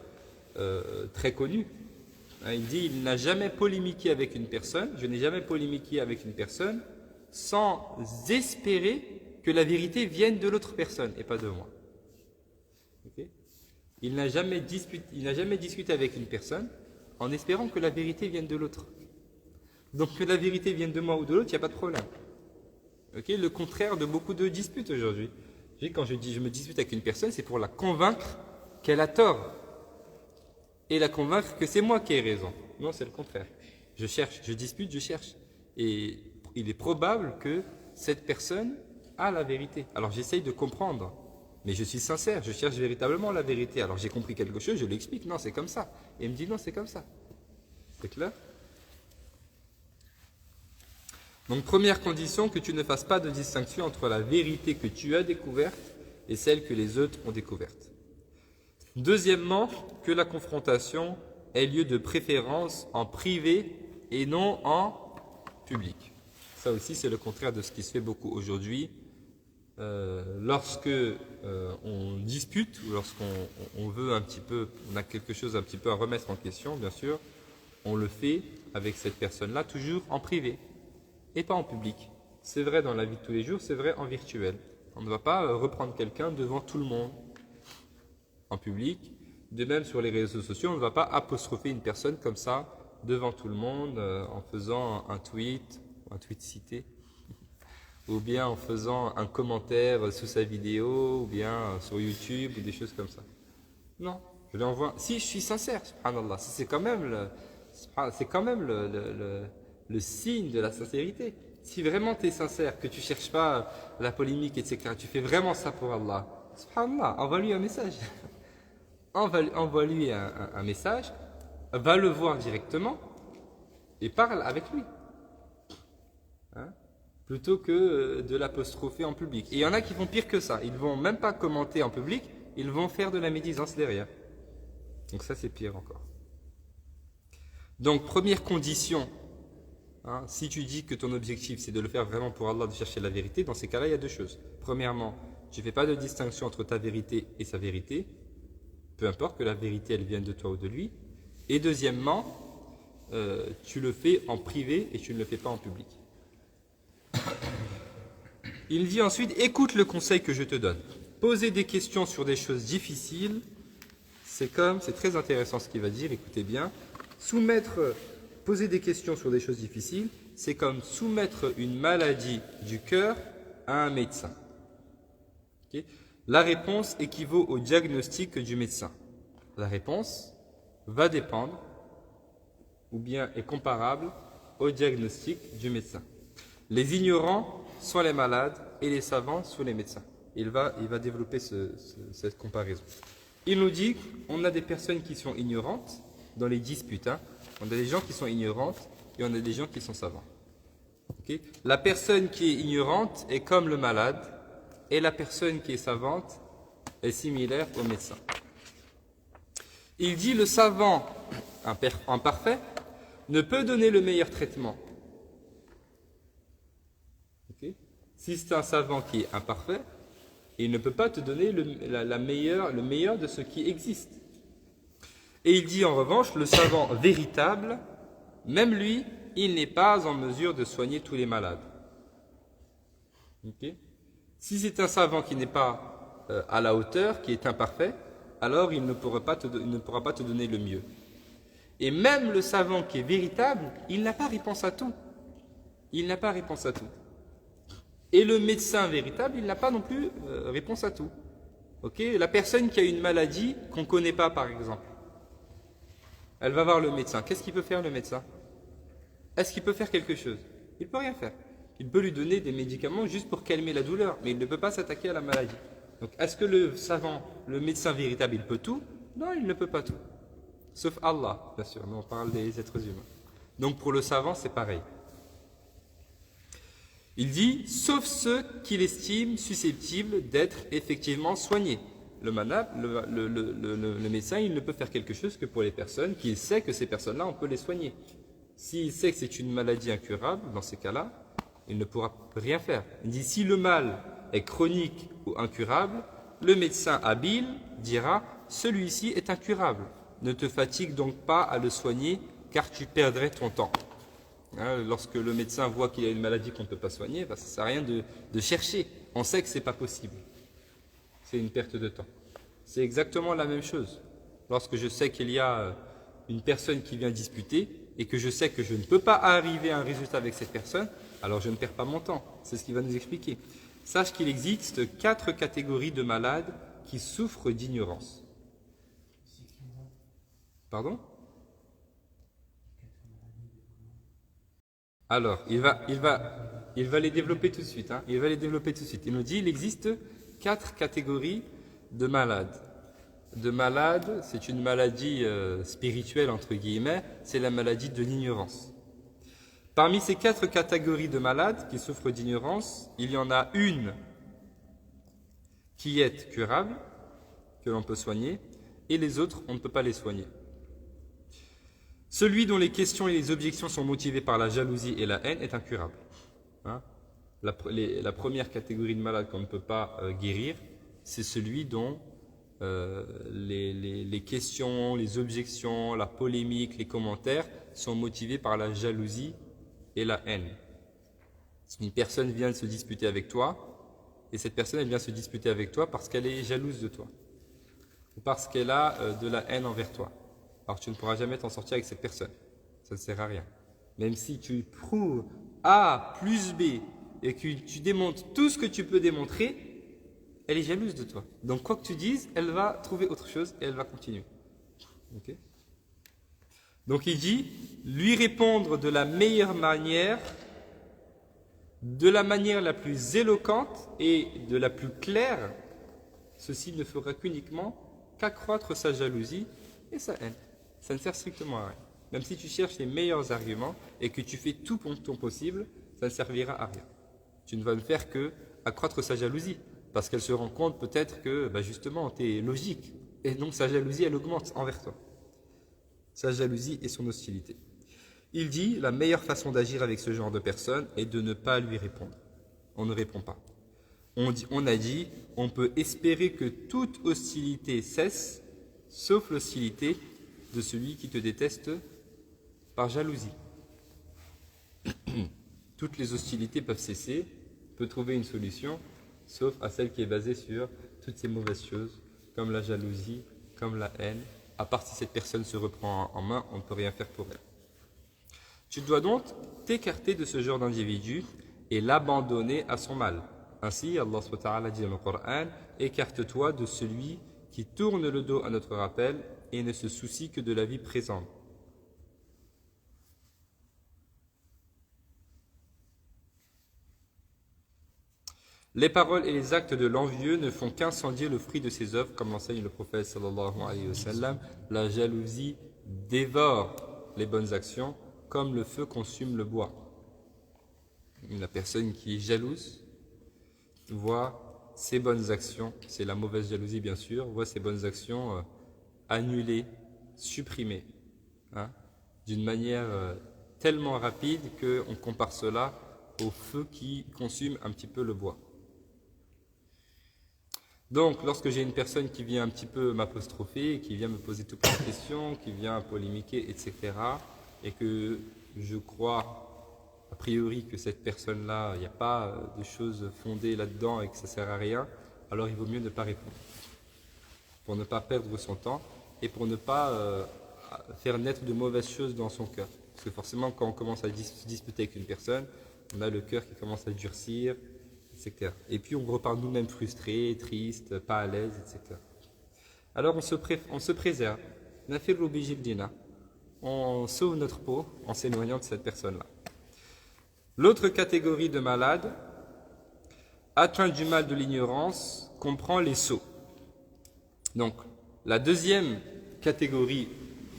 très connu. Il dit, il n'a jamais polémiqué avec une personne, je n'ai jamais polémiqué avec une personne sans espérer que la vérité vienne de l'autre personne et pas de moi. Okay? Il n'a jamais discuté avec une personne en espérant que la vérité vienne de l'autre. Donc que la vérité vienne de moi ou de l'autre, il n'y a pas de problème. Okay? Le contraire de beaucoup de disputes aujourd'hui. Quand je me dispute avec une personne, c'est pour la convaincre qu'elle a tort. Et la convaincre que c'est moi qui ai raison. Non, c'est le contraire. Je cherche, je dispute, je cherche. Et il est probable que cette personne a la vérité. Alors j'essaye de comprendre, mais je suis sincère, je cherche véritablement la vérité. Alors j'ai compris quelque chose, je l'explique, non c'est comme ça. Et il me dit non c'est comme ça. C'est clair? Donc première condition, que tu ne fasses pas de distinction entre la vérité que tu as découverte et celle que les autres ont découverte. Deuxièmement, que la confrontation ait lieu de préférence en privé et non en public. Ça aussi, c'est le contraire de ce qui se fait beaucoup aujourd'hui. Lorsque on dispute ou lorsqu'on veut un petit peu, on a quelque chose un petit peu à remettre en question, bien sûr, on le fait avec cette personne-là toujours en privé et pas en public. C'est vrai dans la vie de tous les jours, c'est vrai en virtuel. On ne va pas reprendre quelqu'un devant tout le monde en public. De même sur les réseaux sociaux, on ne va pas apostropher une personne comme ça devant tout le monde en faisant un tweet cité, ou bien en faisant un commentaire sous sa vidéo, ou bien sur YouTube, ou des choses comme ça. Non, je lui envoie. Si je suis sincère, subhanallah, c'est quand même le signe de la sincérité. Si vraiment tu es sincère, que tu ne cherches pas la polémique, etc., tu fais vraiment ça pour Allah, subhanallah, envoie-lui un message. Envoie-lui un message, va le voir directement et parle avec lui. Hein? Plutôt que de l'apostropher en public. Et il y en a qui font pire que ça. Ils ne vont même pas commenter en public, ils vont faire de la médisance derrière. Donc ça, c'est pire encore. Donc, première condition, hein, si tu dis que ton objectif, c'est de le faire vraiment pour Allah, de chercher la vérité, dans ces cas-là, il y a deux choses. Premièrement, tu ne fais pas de distinction entre ta vérité et sa vérité, peu importe que la vérité, elle vienne de toi ou de lui. Et deuxièmement, tu le fais en privé et tu ne le fais pas en public. Il dit ensuite, écoute le conseil que je te donne. Poser des questions sur des choses difficiles, c'est très intéressant ce qu'il va dire, écoutez bien. Poser des questions sur des choses difficiles, c'est comme soumettre une maladie du cœur à un médecin. Okay? La réponse équivaut au diagnostic du médecin. La réponse va dépendre, ou bien est comparable au diagnostic du médecin. Les ignorants sont les malades et les savants sont les médecins. Il va développer cette comparaison. Il nous dit qu'on a des personnes qui sont ignorantes dans les disputes. Hein. On a des gens qui sont ignorantes et on a des gens qui sont savants. Okay? La personne qui est ignorante est comme le malade et la personne qui est savante est similaire au médecin. Il dit le savant imparfait ne peut donner le meilleur traitement. Okay? Si c'est un savant qui est imparfait, il ne peut pas te donner le meilleur de ce qui existe. Et il dit en revanche, le savant véritable, même lui, il n'est pas en mesure de soigner tous les malades. Okay? Si c'est un savant qui n'est pas à la hauteur, qui est imparfait, alors il ne pourra pas te donner le mieux. Et même le savant qui est véritable, il n'a pas réponse à tout. Il n'a pas réponse à tout. Et le médecin véritable, il n'a pas non plus réponse à tout. Okay? La personne qui a une maladie qu'on ne connaît pas, par exemple, elle va voir le médecin. Qu'est-ce qu'il peut faire, le médecin? Est-ce qu'il peut faire quelque chose? Il ne peut rien faire. Il peut lui donner des médicaments juste pour calmer la douleur, mais il ne peut pas s'attaquer à la maladie. Donc, est-ce que le savant, le médecin véritable, il peut tout? Non, il ne peut pas tout. Sauf Allah, bien sûr, mais on parle des êtres humains. Donc, pour le savant, c'est pareil. Il dit, sauf ceux qu'il estime susceptibles d'être effectivement soignés. Le médecin, il ne peut faire quelque chose que pour les personnes qu'il sait que ces personnes-là, on peut les soigner. S'il sait que c'est une maladie incurable, dans ces cas-là, il ne pourra rien faire. Il dit, si le mal est chronique ou incurable, le médecin habile dira, celui-ci est incurable. Ne te fatigue donc pas à le soigner, car tu perdrais ton temps. Hein, lorsque le médecin voit qu'il y a une maladie qu'on ne peut pas soigner, ça ne sert à rien de chercher. On sait que ce n'est pas possible. C'est une perte de temps. C'est exactement la même chose. Lorsque je sais qu'il y a une personne qui vient disputer et que je sais que je ne peux pas arriver à un résultat avec cette personne, alors je ne perds pas mon temps. C'est ce qu'il va nous expliquer. Sache qu'il existe 4 catégories de malades qui souffrent d'ignorance. Pardon? Alors, il va les développer tout de suite. Hein. Il va les développer tout de suite. Il nous dit il existe 4 catégories de malades. De malades, c'est une maladie spirituelle, entre guillemets, c'est la maladie de l'ignorance. Parmi ces 4 catégories de malades qui souffrent d'ignorance, il y en a une qui est curable, que l'on peut soigner, et les autres, on ne peut pas les soigner. Celui dont les questions et les objections sont motivées par la jalousie et la haine est incurable. Hein? La première catégorie de malade qu'on ne peut pas guérir, c'est celui dont les questions, les objections, la polémique, les commentaires sont motivés par la jalousie et la haine. Si une personne vient se disputer avec toi, et cette personne elle vient se disputer avec toi parce qu'elle est jalouse de toi, ou parce qu'elle a de la haine envers toi, alors tu ne pourras jamais t'en sortir avec cette personne. Ça ne sert à rien. Même si tu prouves A plus B et que tu démontres tout ce que tu peux démontrer, elle est jalouse de toi. Donc quoi que tu dises, elle va trouver autre chose et elle va continuer. Okay? Donc il dit, lui répondre de la meilleure manière, de la manière la plus éloquente et de la plus claire, ceci ne fera qu'accroître sa jalousie et sa haine. Ça ne sert strictement à rien. Même si tu cherches les meilleurs arguments et que tu fais tout pour ton possible, ça ne servira à rien. Tu ne vas ne faire que accroître sa jalousie, parce qu'elle se rend compte peut-être que justement tu es logique, et donc sa jalousie elle augmente envers toi. Sa jalousie et son hostilité. Il dit, la meilleure façon d'agir avec ce genre de personne est de ne pas lui répondre. On ne répond pas. On a dit, on peut espérer que toute hostilité cesse, sauf l'hostilité de celui qui te déteste par jalousie. Toutes les hostilités peuvent cesser, peut trouver une solution, sauf à celle qui est basée sur toutes ces mauvaises choses, comme la jalousie, comme la haine. À part si cette personne se reprend en main, on ne peut rien faire pour elle. Tu dois donc t'écarter de ce genre d'individu et l'abandonner à son mal. Ainsi, Allah SWT dit dans le Coran, écarte-toi de celui qui tourne le dos à notre rappel et ne se soucie que de la vie présente. Les paroles et les actes de l'envieux ne font qu'incendier le fruit de ses œuvres, comme l'enseigne le prophète sallallahu alayhi wa sallam. La jalousie dévore les bonnes actions, comme le feu consume le bois. La personne qui est jalouse voit ses bonnes actions, c'est la mauvaise jalousie bien sûr, voit ses bonnes actions annulées, supprimées, hein, d'une manière tellement rapide qu'on compare cela au feu qui consume un petit peu le bois. Donc, lorsque j'ai une personne qui vient un petit peu m'apostropher, qui vient me poser toutes les questions, qui vient polémiquer, etc., et que je crois, a priori, que cette personne-là, il n'y a pas de choses fondées là-dedans et que ça ne sert à rien, alors il vaut mieux ne pas répondre. Pour ne pas perdre son temps et pour ne pas faire naître de mauvaises choses dans son cœur. Parce que forcément, quand on commence à se disputer avec une personne, on a le cœur qui commence à durcir, etc. Et puis on repart nous-mêmes frustrés, tristes, pas à l'aise, etc. Alors on se préserve. On sauve notre peau en s'éloignant de cette personne-là. L'autre catégorie de malades, atteint du mal de l'ignorance, comprend les sots. Donc, la deuxième catégorie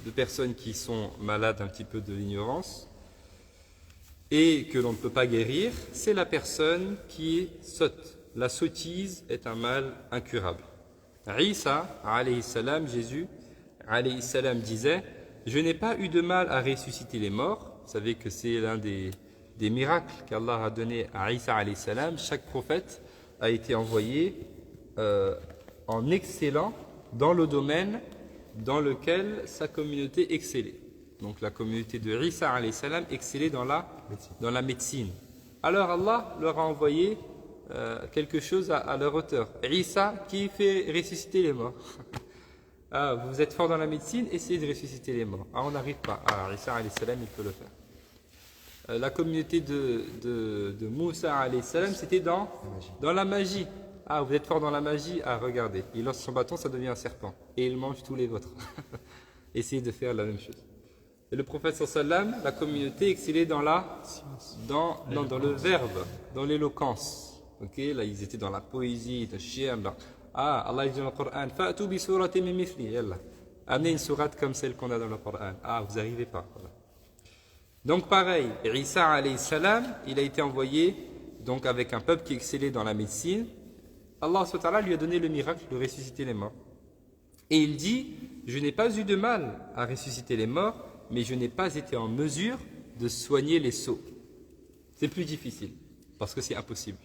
de personnes qui sont malades un petit peu de l'ignorance, et que l'on ne peut pas guérir, c'est la personne qui est sotte. La sottise est un mal incurable. Isa, alayhi salam, Jésus, alayhi salam, disait « Je n'ai pas eu de mal à ressusciter les morts ». Vous savez que c'est l'un des miracles qu'Allah a donné à Isa, alayhi salam. Chaque prophète a été envoyé en excellant dans le domaine dans lequel sa communauté excellait. Donc la communauté de Isa alayhi salam excellait dans la médecine. Alors Allah leur a envoyé quelque chose à leur hauteur. Isa qui fait ressusciter les morts. Vous êtes fort dans la médecine, essayez de ressusciter les morts. On n'arrive pas. Isa alayhi salam il peut le faire. La communauté de Moussa alayhi salam c'était dans la magie. Vous êtes fort dans la magie, regardez. Il lance son bâton, ça devient un serpent. Et il mange tous les vôtres. Essayez de faire la même chose. Et le prophète sallam, la communauté excellait dans le verbe, dans l'éloquence. Ok, là ils étaient dans la poésie, le shi'r. Ah, Allah dit dans le Coran, Fa'tu bi surati min mithli, yallah. Amenez une sourate comme celle qu'on a dans le Coran. Ah, vous n'arrivez pas. Voilà. Donc pareil, Isa alayhi salam, il a été envoyé donc avec un peuple qui excellait dans la médecine. Allah subhanahu wa ta'ala lui a donné le miracle de ressusciter les morts. Et il dit, je n'ai pas eu de mal à ressusciter les morts, mais je n'ai pas été en mesure de soigner les sots. C'est plus difficile, parce que c'est impossible.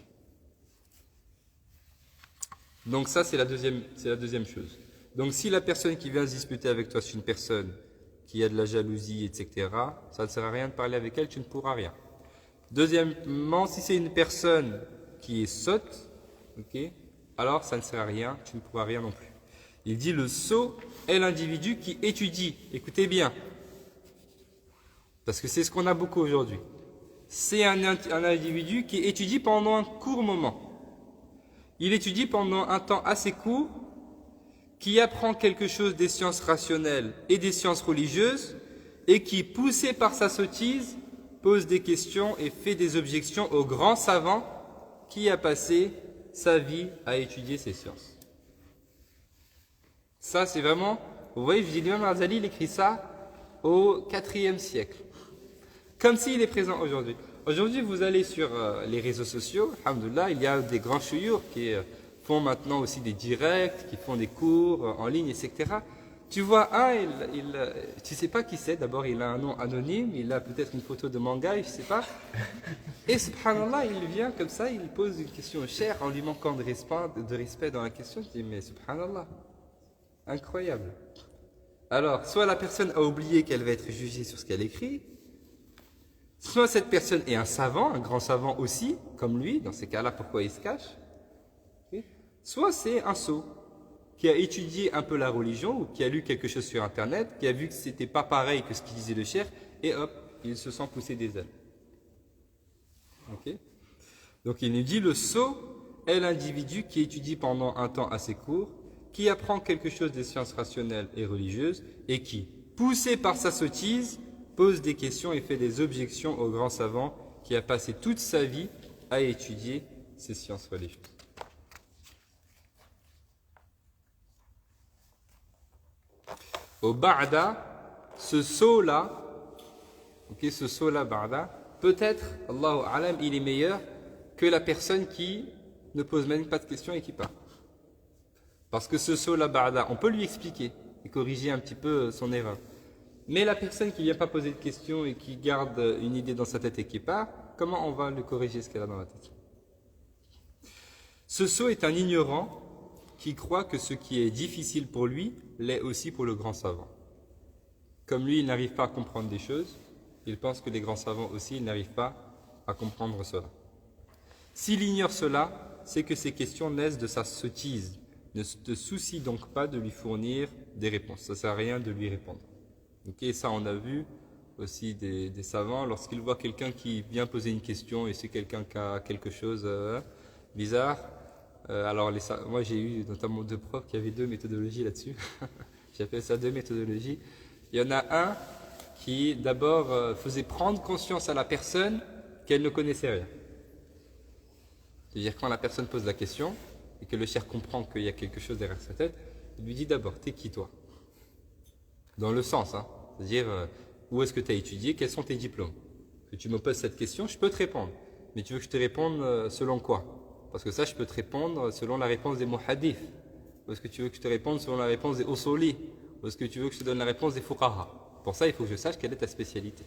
Donc ça, c'est la deuxième chose. Donc si la personne qui vient se disputer avec toi, c'est une personne qui a de la jalousie, etc., ça ne sert à rien de parler avec elle, tu ne pourras rien. Deuxièmement, si c'est une personne qui est sotte, ok, alors ça ne sert à rien, tu ne pourras rien non plus. Il dit le sot est l'individu qui étudie. Écoutez bien, parce que c'est ce qu'on a beaucoup aujourd'hui. C'est un individu qui étudie pendant un court moment. Il étudie pendant un temps assez court, qui apprend quelque chose des sciences rationnelles et des sciences religieuses, et qui, poussé par sa sottise, pose des questions et fait des objections au grand savant qui a passé sa vie à étudier ces sciences. Ça, c'est vraiment, vous voyez, je dis, l'imam Al-Ghazali, il écrit ça au IVe siècle. Comme s'il est présent aujourd'hui. Aujourd'hui, vous allez sur les réseaux sociaux, alhamdoulilah, il y a des grands chouyours qui font maintenant aussi des directs, qui font des cours en ligne, etc. Tu vois tu sais pas qui c'est, d'abord il a un nom anonyme, il a peut-être une photo de manga, je sais pas. Et subhanallah, il vient comme ça, il pose une question chère en lui manquant de respect dans la question. Tu dis, mais subhanallah, incroyable. Alors, soit la personne a oublié qu'elle va être jugée sur ce qu'elle écrit, soit cette personne est un savant, un grand savant aussi, comme lui, dans ces cas-là, pourquoi il se cache? Soit c'est un sot qui a étudié un peu la religion ou qui a lu quelque chose sur internet, qui a vu que c'était pas pareil que ce qu'il disait le cheikh, et hop, il se sent pousser des ailes. Ok? Donc il nous dit le sot est l'individu qui étudie pendant un temps assez court, qui apprend quelque chose des sciences rationnelles et religieuses, et qui, poussé par sa sottise, pose des questions et fait des objections au grand savant qui a passé toute sa vie à étudier ces sciences religieuses. Au Ba'da, ce saut-là, Ba'da, peut-être, Allahu A'lam, il est meilleur que la personne qui ne pose même pas de questions et qui part. Parce que ce saut-là, Ba'da, on peut lui expliquer et corriger un petit peu son erreur. Mais la personne qui ne vient pas poser de questions et qui garde une idée dans sa tête et qui part, comment on va lui corriger ce qu'elle a dans la tête? Ce sot est un ignorant qui croit que ce qui est difficile pour lui l'est aussi pour le grand savant. Comme lui, il n'arrive pas à comprendre des choses, il pense que les grands savants aussi, ils n'arrivent pas à comprendre cela. S'il ignore cela, c'est que ces questions naissent de sa sottise. Ne te soucie donc pas de lui fournir des réponses. Ça ne sert à rien de lui répondre. Okay, ça, on a vu aussi des savants, lorsqu'ils voient quelqu'un qui vient poser une question et c'est quelqu'un qui a quelque chose bizarre. Moi, j'ai eu notamment 2 profs qui avaient 2 méthodologies là-dessus. J'appelle ça 2 méthodologies. Il y en a un qui, d'abord, faisait prendre conscience à la personne qu'elle ne connaissait rien. C'est-à-dire, quand la personne pose la question et que le cheikh comprend qu'il y a quelque chose derrière sa tête, il lui dit d'abord, t'es qui toi? Dans le sens, c'est-à-dire, où est-ce que tu as étudié, quels sont tes diplômes? Que tu me poses cette question, je peux te répondre. Mais tu veux que je te réponde selon quoi? Parce que ça, je peux te répondre selon la réponse des muhaddith. Ou est-ce que tu veux que je te réponde selon la réponse des usuli? Ou est-ce que tu veux que je te donne la réponse des fuqaha? Pour ça, il faut que je sache quelle est ta spécialité.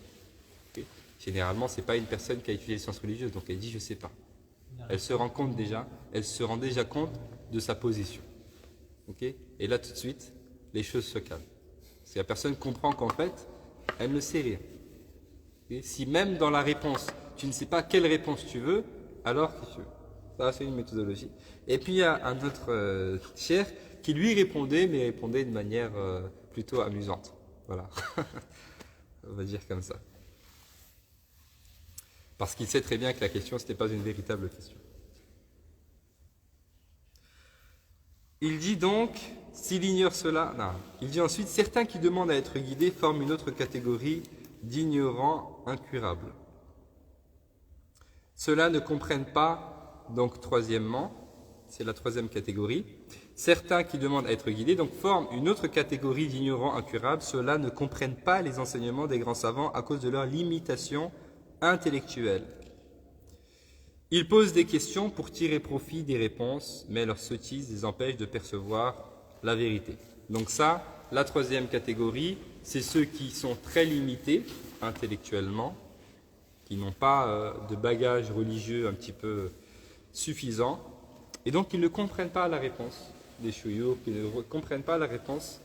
Okay? Généralement, ce n'est pas une personne qui a étudié les sciences religieuses, donc elle dit je ne sais pas. Elle se rend déjà compte de sa position. Okay? Et là, tout de suite, les choses se calment. Parce que la personne comprend qu'en fait, elle ne sait rien. Okay? Si même dans la réponse, tu ne sais pas quelle réponse tu veux, alors qu'est-ce que tu veux? Ça, c'est une méthodologie. Et puis, il y a un autre cheikh qui lui répondait, mais répondait de manière plutôt amusante. Voilà. On va dire comme ça. Parce qu'il sait très bien que la question, ce n'était pas une véritable question. Il dit donc, s'il ignore cela, non. Il dit ensuite, certains qui demandent à être guidés forment une autre catégorie d'ignorants incurables. Ceux-là ne comprennent pas, donc troisièmement, c'est la troisième catégorie, certains qui demandent à être guidés donc forment une autre catégorie d'ignorants incurables. Ceux-là ne comprennent pas les enseignements des grands savants à cause de leur limitation intellectuelle. Ils posent des questions pour tirer profit des réponses, mais leur sottise les empêche de percevoir la vérité. Donc ça, la troisième catégorie, c'est ceux qui sont très limités intellectuellement, qui n'ont pas de bagage religieux un petit peu suffisant, et donc ils ne comprennent pas la réponse des chouyours, qui ne comprennent pas la réponse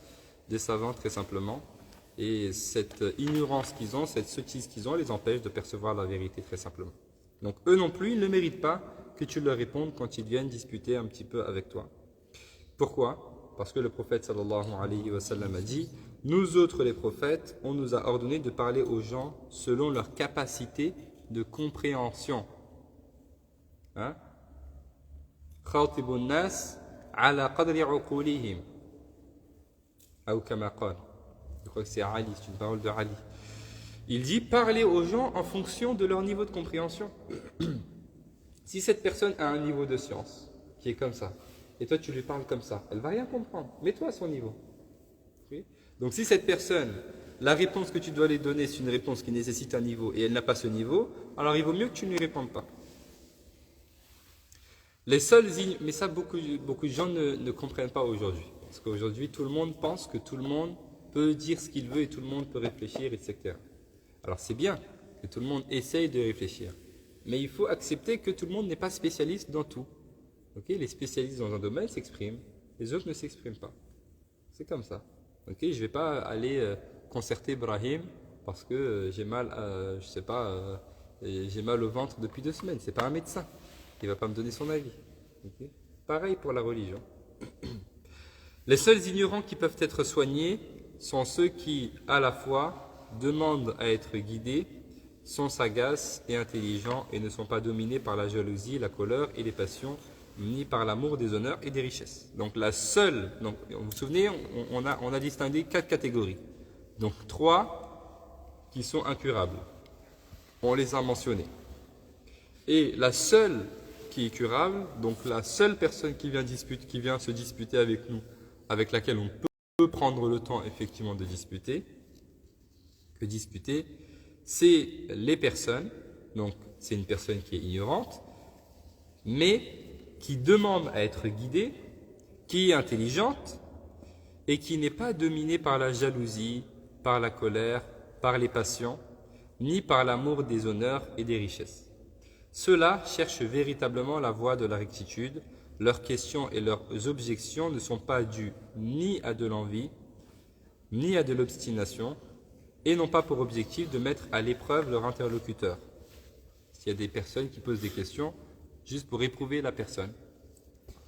des savants très simplement, et cette ignorance qu'ils ont, cette sottise qu'ils ont, les empêche de percevoir la vérité très simplement. Donc eux non plus, ils ne méritent pas que tu leur répondes quand ils viennent discuter un petit peu avec toi. Pourquoi ? Parce que le prophète sallallahu alayhi wa sallam a dit « Nous autres les prophètes, on nous a ordonné de parler aux gens selon leur capacité de compréhension. » Hein ? خاطب الناس على قدر عقولهم أو كما قال. Je crois que c'est Ali, c'est une parole de Ali. Il dit parler aux gens en fonction de leur niveau de compréhension. Si cette personne a un niveau de science qui est comme ça, et toi tu lui parles comme ça, elle va rien comprendre. Mets-toi à son niveau. Okay? Donc si cette personne, la réponse que tu dois lui donner, c'est une réponse qui nécessite un niveau et elle n'a pas ce niveau, alors il vaut mieux que tu ne lui répondes pas. Mais ça beaucoup de gens ne comprennent pas aujourd'hui. Parce qu'aujourd'hui tout le monde pense que tout le monde peut dire ce qu'il veut et tout le monde peut réfléchir, etc. Alors c'est bien que tout le monde essaye de réfléchir, mais il faut accepter que tout le monde n'est pas spécialiste dans tout. Okay? Les spécialistes dans un domaine s'expriment, les autres ne s'expriment pas. C'est comme ça. Okay? Je ne vais pas aller concerter Brahim parce que j'ai mal, j'ai mal au ventre depuis 2 semaines. C'est pas un médecin, il ne va pas me donner son avis. Okay? Pareil pour la religion. Les seuls ignorants qui peuvent être soignés sont ceux qui, à la fois, demandent à être guidés, sont sagaces et intelligents et ne sont pas dominés par la jalousie, la colère et les passions, ni par l'amour des honneurs et des richesses. Donc la seule, donc, vous vous souvenez, on a distingué 4 catégories. Donc 3 qui sont incurables. On les a mentionnés. Et la seule qui est curable, donc la seule personne qui vient se disputer avec nous, avec laquelle on peut prendre le temps effectivement de disputer, c'est les personnes, donc c'est une personne qui est ignorante, mais qui demande à être guidée, qui est intelligente et qui n'est pas dominée par la jalousie, par la colère, par les passions, ni par l'amour des honneurs et des richesses. Ceux-là cherchent véritablement la voie de la rectitude. Leurs questions et leurs objections ne sont pas dues ni à de l'envie, ni à de l'obstination, et n'ont pas pour objectif de mettre à l'épreuve leur interlocuteur. S'il y a des personnes qui posent des questions juste pour éprouver la personne,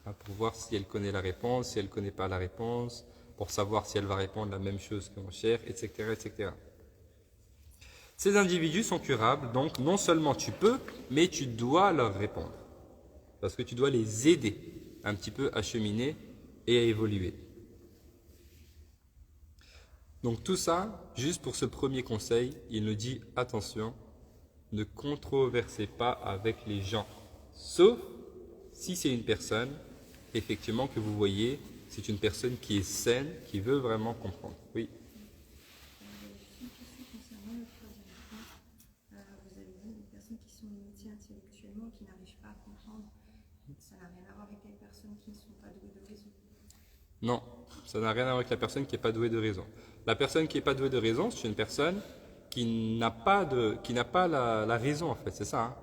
pour voir si elle connaît la réponse, si elle ne connaît pas la réponse, pour savoir si elle va répondre la même chose qu'on cherche, etc., etc. Ces individus sont curables, donc non seulement tu peux, mais tu dois leur répondre. Parce que tu dois les aider un petit peu à cheminer et à évoluer. Donc tout ça, juste pour ce premier conseil, il nous dit attention, ne controversez pas avec les gens, sauf si c'est une personne, effectivement, que vous voyez, c'est une personne qui est saine, qui veut vraiment comprendre. Oui. Juste une question concernant le troisième point. Vous avez dit des personnes qui sont limitées intellectuellement, qui n'arrivent pas à comprendre. Ça n'a rien à voir avec les personnes qui ne sont pas douées de raison. Non, ça n'a rien à voir avec la personne qui n'est pas douée de raison. La personne qui n'est pas douée de raison, c'est une personne qui n'a pas la raison, en fait, c'est ça. Hein.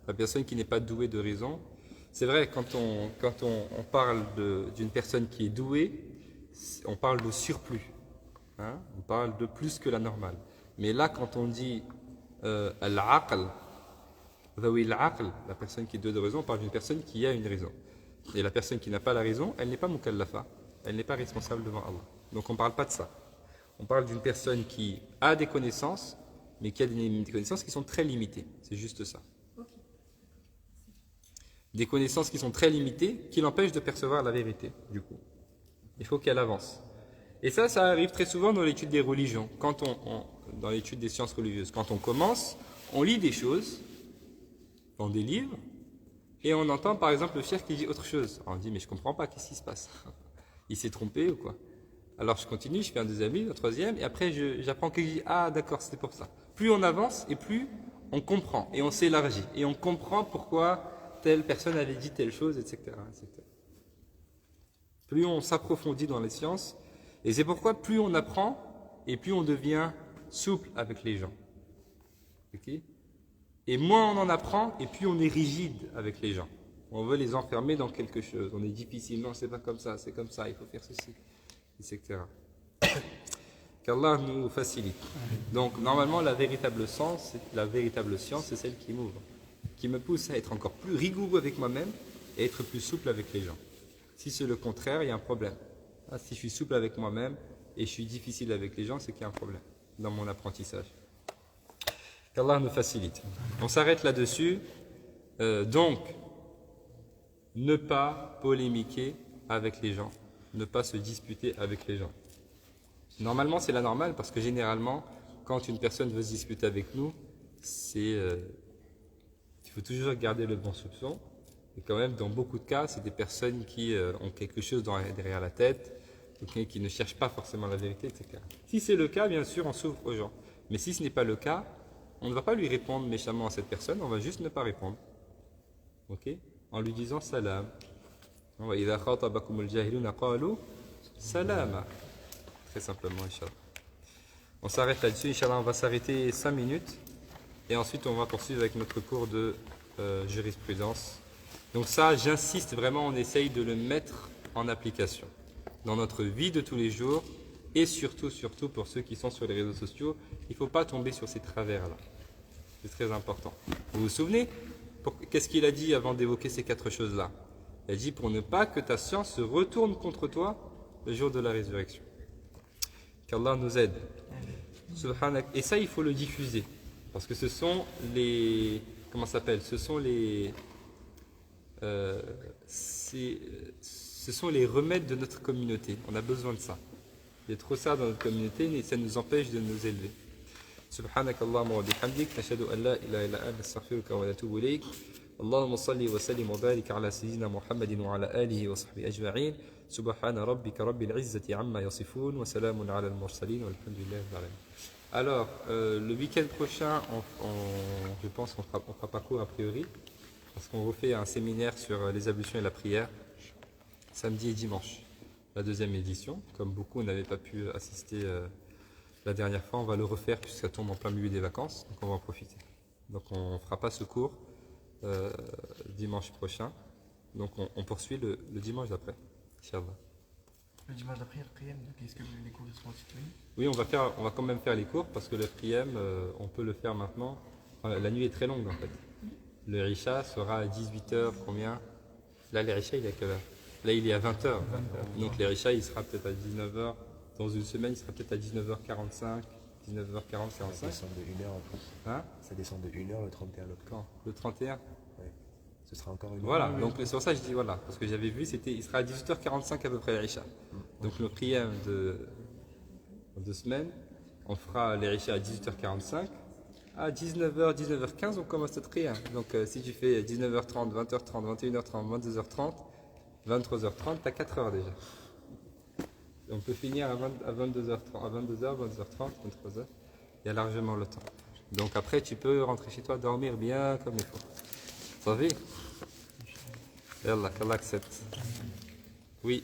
La personne qui n'est pas douée de raison, c'est vrai, quand on parle d'une personne qui est douée, on parle de surplus. Hein. On parle de plus que la normale. Mais là, quand on dit al-aql, la personne qui est douée de raison, on parle d'une personne qui a une raison. Et la personne qui n'a pas la raison, elle n'est pas mukallafa, elle n'est pas responsable devant Allah. Donc on ne parle pas de ça. On parle d'une personne qui a des connaissances, mais qui a des connaissances qui sont très limitées. C'est juste ça. des connaissances qui sont très limitées, qui l'empêchent de percevoir la vérité, du coup. Il faut qu'elle avance. Et ça arrive très souvent dans l'étude des religions, dans l'étude des sciences religieuses. Quand on commence, on lit des choses dans des livres, et on entend par exemple le cheikh qui dit autre chose. Alors on dit, mais je comprends pas, qu'est-ce qui se passe? Il s'est trompé ou quoi? Alors je continue, je fais un deuxième livre, un troisième, et après j'apprends qu'il dit, ah d'accord, c'était pour ça. Plus on avance, et plus on comprend, et on s'élargit, et on comprend pourquoi telle personne avait dit telle chose, etc. etc. Plus on s'approfondit dans les sciences, et c'est pourquoi plus on apprend, et plus on devient souple avec les gens. Okay? Et moins on en apprend, et plus on est rigide avec les gens. On veut les enfermer dans quelque chose. On est difficile, non, c'est pas comme ça, c'est comme ça, il faut faire ceci, etc. Qu'Allah nous facilite. Donc, normalement, la véritable science, c'est celle qui m'ouvre, qui me pousse à être encore plus rigoureux avec moi-même et être plus souple avec les gens. Si c'est le contraire, il y a un problème. Si je suis souple avec moi-même et je suis difficile avec les gens, c'est qu'il y a un problème dans mon apprentissage. Qu'Allah nous facilite. On s'arrête là-dessus. Donc, ne pas polémiquer avec les gens, ne pas se disputer avec les gens. Normalement, c'est la normale parce que généralement, quand une personne veut se disputer avec nous, il faut toujours garder le bon soupçon. Et quand même, dans beaucoup de cas, c'est des personnes qui ont quelque chose derrière la tête, qui ne cherchent pas forcément la vérité, etc. Si c'est le cas, bien sûr, on s'ouvre aux gens. Mais si ce n'est pas le cas, on ne va pas lui répondre méchamment à cette personne, on va juste ne pas répondre. Ok? En lui disant salam. Salam. Très simplement, Inch'Allah. On s'arrête là-dessus, Inch'Allah, on va s'arrêter 5 minutes et ensuite on va poursuivre avec notre cours de jurisprudence. Donc ça, j'insiste vraiment, on essaye de le mettre en application dans notre vie de tous les jours et surtout pour ceux qui sont sur les réseaux sociaux, il ne faut pas tomber sur ces travers-là. C'est très important. Vous vous souvenez, qu'est-ce qu'il a dit avant d'évoquer ces 4 choses-là? Il a dit pour ne pas que ta science se retourne contre toi le jour de la résurrection. Qu'Allah nous aide. Subhanak. Et ça, il faut le diffuser. Parce que ce sont les... Comment ça s'appelle? Ce sont les remèdes de notre communauté. On a besoin de ça. Il y a trop ça dans notre communauté et ça nous empêche de nous élever. سبحانك اللهم وبحمدك نشهد أن لا إله إلا أنت نستغفرك ونتوب إليك اللهم صل وسلم وبارك على سيدنا محمد وعلى آله وصحبه أجمعين سبحان ربك رب العزة عما يصفون وسلام على المرسلين والحمد لله رب العالمين. Alors, le week-end prochain, je pense qu'on fera pas court a priori, parce qu'on refait un séminaire sur les ablutions et la prière, samedi et dimanche, la 2e édition. Comme beaucoup n'avaient pas pu assister la dernière fois, on va le refaire puisque ça tombe en plein milieu des vacances, donc on va en profiter. Donc on ne fera pas ce cours dimanche prochain, donc on poursuit le dimanche d'après, Inch'Allah. Le dimanche d'après, il y a le prière, donc est-ce que les cours seront situés? Oui, on va quand même faire les cours parce que le prième, on peut le faire maintenant. Enfin, la nuit est très longue en fait. Le Risha sera à 18h, combien? Là, le Risha, il est à quelle heure? Là, il est à 20h. Donc, le Risha, il sera peut-être à 19h. Dans une semaine, il sera peut-être à 19h45, 19h40, 45. Ça descend de 1h en plus. Hein? Ça descend de 1h le 31 octobre. Quand? Le 31? Ouais. Ce sera encore une heure. Voilà, donc c'est pour ça que je dis voilà. Parce que j'avais vu, il sera à 18h45 à peu près le Risha. Donc, le prième dans 2 semaines, on fera les Risha à 18h45. À 19h, 19h15, on commence notre prière. Donc, si tu fais 19h30, 20h30, 21h30, 22h30, 23h30, tu as 4 heures déjà. On peut finir à 22h30, à 22h, 22h30, 23h. Il y a largement le temps. Donc après, tu peux rentrer chez toi, dormir bien comme il faut. Ça va? Yallah, qu'Allah accepte. Oui.